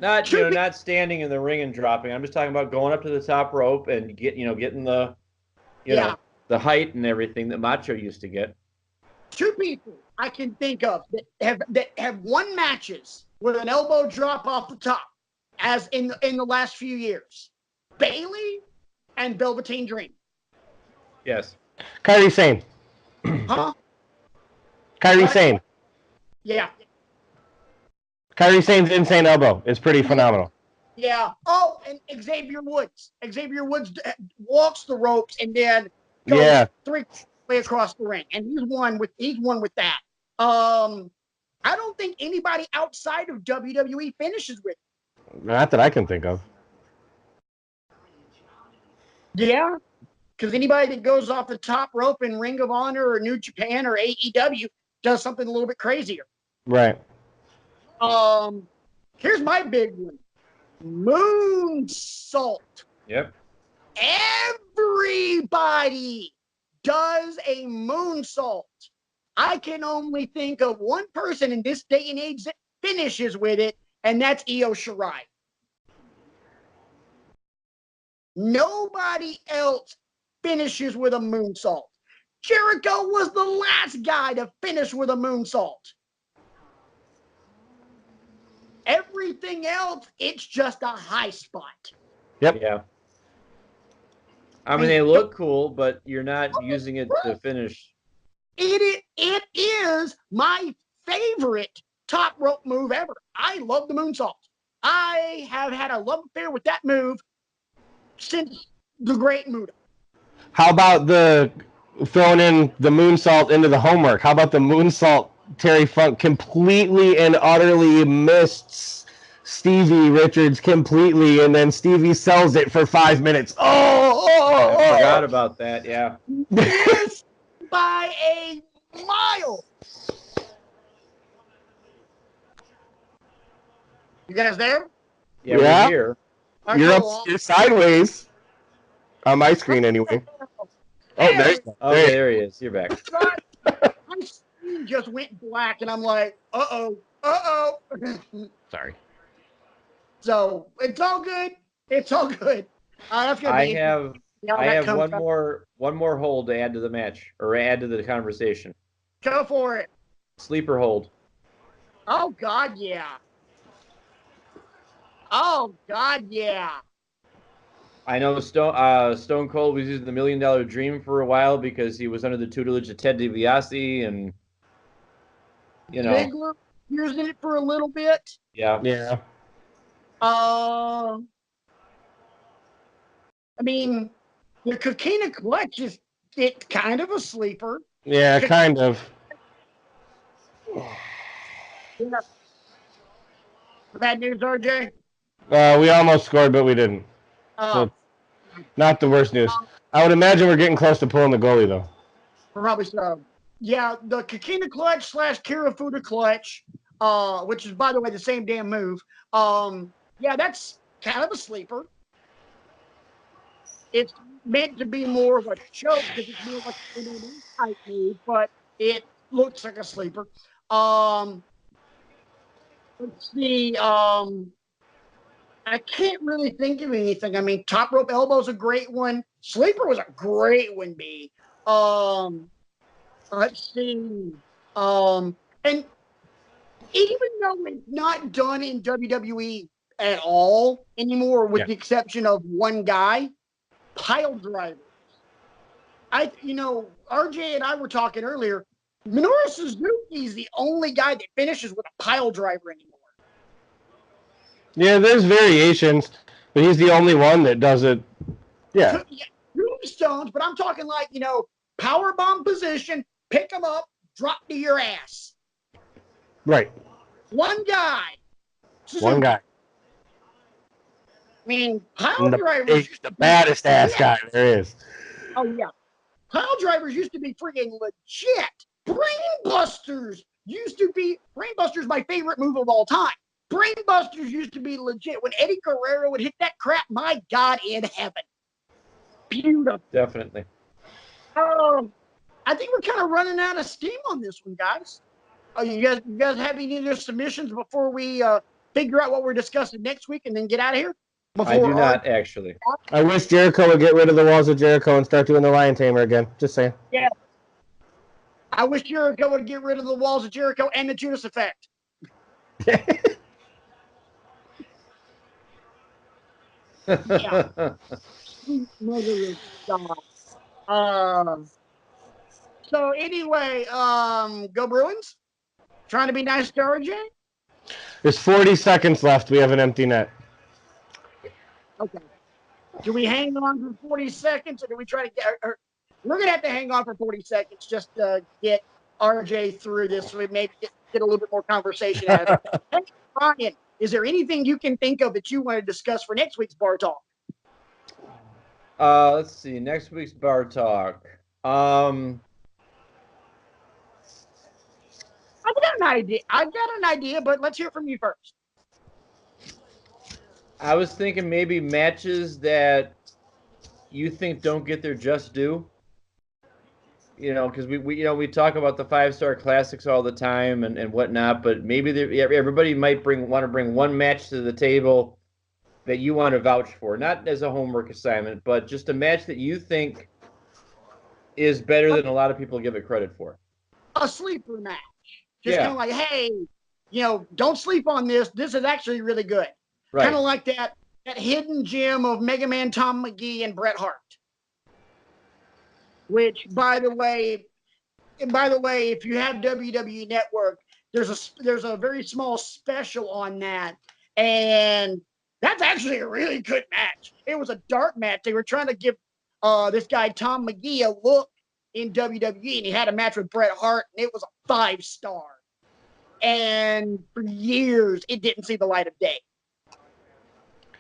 Not Should be. not standing in the ring and dropping. I'm just talking about going up to the top rope and getting the Yeah. the height and everything that Macho used to get. Two people I can think of that have won matches with an elbow drop off the top, as in the last few years, Bailey and Velveteen Dream. Yes. Kyrie Sane. Huh? Kyrie What? Sane. Yeah. Kyrie Sane's insane elbow is pretty phenomenal. Yeah. Oh, and Xavier Woods. Xavier Woods walks the ropes and then goes 3 way across the ring, and he's won with that. I don't think anybody outside of WWE finishes with it. Not that I can think of. Yeah. Because anybody that goes off the top rope in Ring of Honor or New Japan or AEW does something a little bit crazier. Right. Here's my big one. Moonsault. Yep. Everybody does a moonsault. I can only think of one person in this day and age that finishes with it, and that's Io Shirai. Nobody else finishes with a moonsault. Jericho was the last guy to finish with a moonsault. Everything else, it's just a high spot. Yep. Yeah. I mean, they look cool, but you're not using it to finish. It is my favorite top rope move ever. I love the moonsault. I have had a love affair with that move since the Great Muta. How about the throwing in the moonsault into the homework? How about the moonsault? Terry Funk completely and utterly missed Stevie Richards completely, and then Stevie sells it for 5 minutes. I forgot about that. Yeah. Missed by a mile. You guys there? Yeah, we're here. You're sideways on my screen anyway. There he is. You're back. My screen just went black, and I'm like, uh-oh. Sorry. So it's all good. It's all good. That's gonna I be have one more hold to add to the match or add to the conversation. Go for it. Sleeper hold. Oh God, yeah. Oh God, yeah. I know Stone Cold was using the $1 Million Dream for a while because he was under the tutelage of Ted DiBiase, and Ziggler using it for a little bit. Yeah. I mean, the Coquina Clutch is kind of a sleeper. Yeah, kind of. Yeah. Bad news, RJ? We almost scored, but we didn't. So not the worst news. I would imagine we're getting close to pulling the goalie, though. Probably so. Yeah, the Coquina Clutch / Kirifuda Clutch, which is, by the way, the same damn move. Yeah, that's kind of a sleeper. It's meant to be more of a choke because it's more like an MMA type move, but it looks like a sleeper. Let's see. I can't really think of anything. I mean, top rope elbow is a great one. Sleeper was a great one, B. Let's see. And even though it's not done in WWE at all anymore, with the exception of one guy, pile drivers. RJ and I were talking earlier. Minoru Suzuki is the only guy that finishes with a pile driver anymore. Yeah, there's variations, but he's the only one that does it. Yeah. Tombstones, but I'm talking like, power bomb position, pick them up, drop to your ass. Right. One guy. One guy. I mean, pile drivers. The baddest ass guy there is. Oh, yeah. Pile drivers used to be freaking legit. Brainbusters is my favorite move of all time. Brainbusters used to be legit. When Eddie Guerrero would hit that crap, my God in heaven. Beautiful. Definitely. I think we're kind of running out of steam on this one, guys. You guys have any other submissions before we figure out what we're discussing next week and then get out of here? I do not, actually. I wish Jericho would get rid of the Walls of Jericho and start doing the Lion Tamer again. Just saying. Yeah. I wish Jericho would get rid of the Walls of Jericho and the Judas Effect. Yeah. Mother of God. So anyway, go Bruins. Trying to be nice to RJ. There's 40 seconds left. We have an empty net. Okay. Do we hang on for 40 seconds, or do we try to get? We're gonna have to hang on for 40 seconds just to get RJ through this. So we maybe get a little bit more conversation out of it. Hey, Brian, is there anything you can think of that you want to discuss for next week's bar talk? Let's see. Next week's bar talk. I've got an idea, but let's hear from you first. I was thinking maybe matches that you think don't get their just due. You know, because we talk about the 5-star classics all the time and whatnot, but maybe everybody might want to bring one match to the table that you want to vouch for, not as a homework assignment, but just a match that you think is better than a lot of people give it credit for. A sleeper match. Just kind of like, hey, don't sleep on this. This is actually really good. Right. Kind of like that hidden gem of Mega Man Tom McGee and Bret Hart. Which, by the way, if you have WWE Network, there's a very small special on that, and that's actually a really good match. It was a dark match. They were trying to give this guy Tom McGee a look in WWE, and he had a match with Bret Hart, and it was a 5-star. And for years, it didn't see the light of day.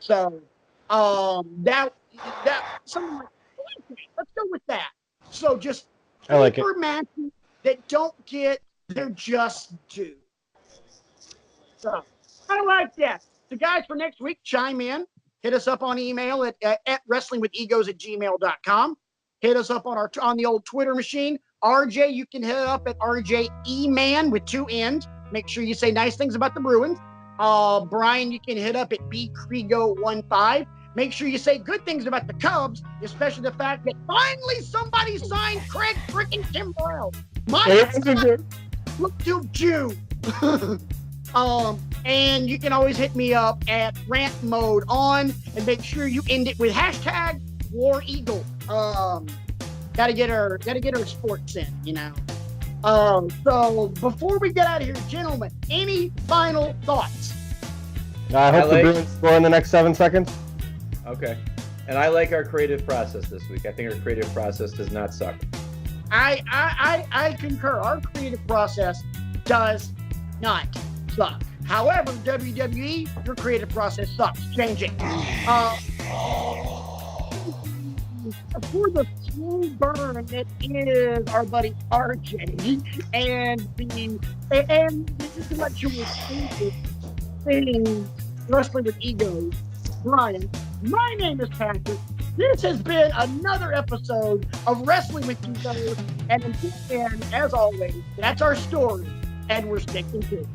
So, that something like, let's go with that. So just sleeper matches that don't get their just due. So I like that. So guys, for next week, chime in. Hit us up on email at wrestlingwithegos@gmail.com. Hit us up on the old Twitter machine. RJ, you can hit up at RJ E-Man with 2 N's. Make sure you say nice things about the Bruins. Brian, you can hit up at bcrigo15. Make sure you say good things about the Cubs, especially the fact that finally somebody signed Craig freaking Kimbrell. Look to Jew. And you can always hit me up at rant mode on, and make sure you end it with hashtag War Eagle. Gotta get our sports in, So before we get out of here, gentlemen, any final thoughts? I hope the Bruins score in the next 7 seconds. Okay. And I like our creative process this week. I think our creative process does not suck. I concur. Our creative process does not suck. However, WWE, your creative process sucks. Change it. For the slow burn that is our buddy RJ and this is what you were saying, Wrestling with Egos, Brian. My name is Patrick. This has been another episode of Wrestling with Egos, and until then, as always, that's our story, and we're sticking to it.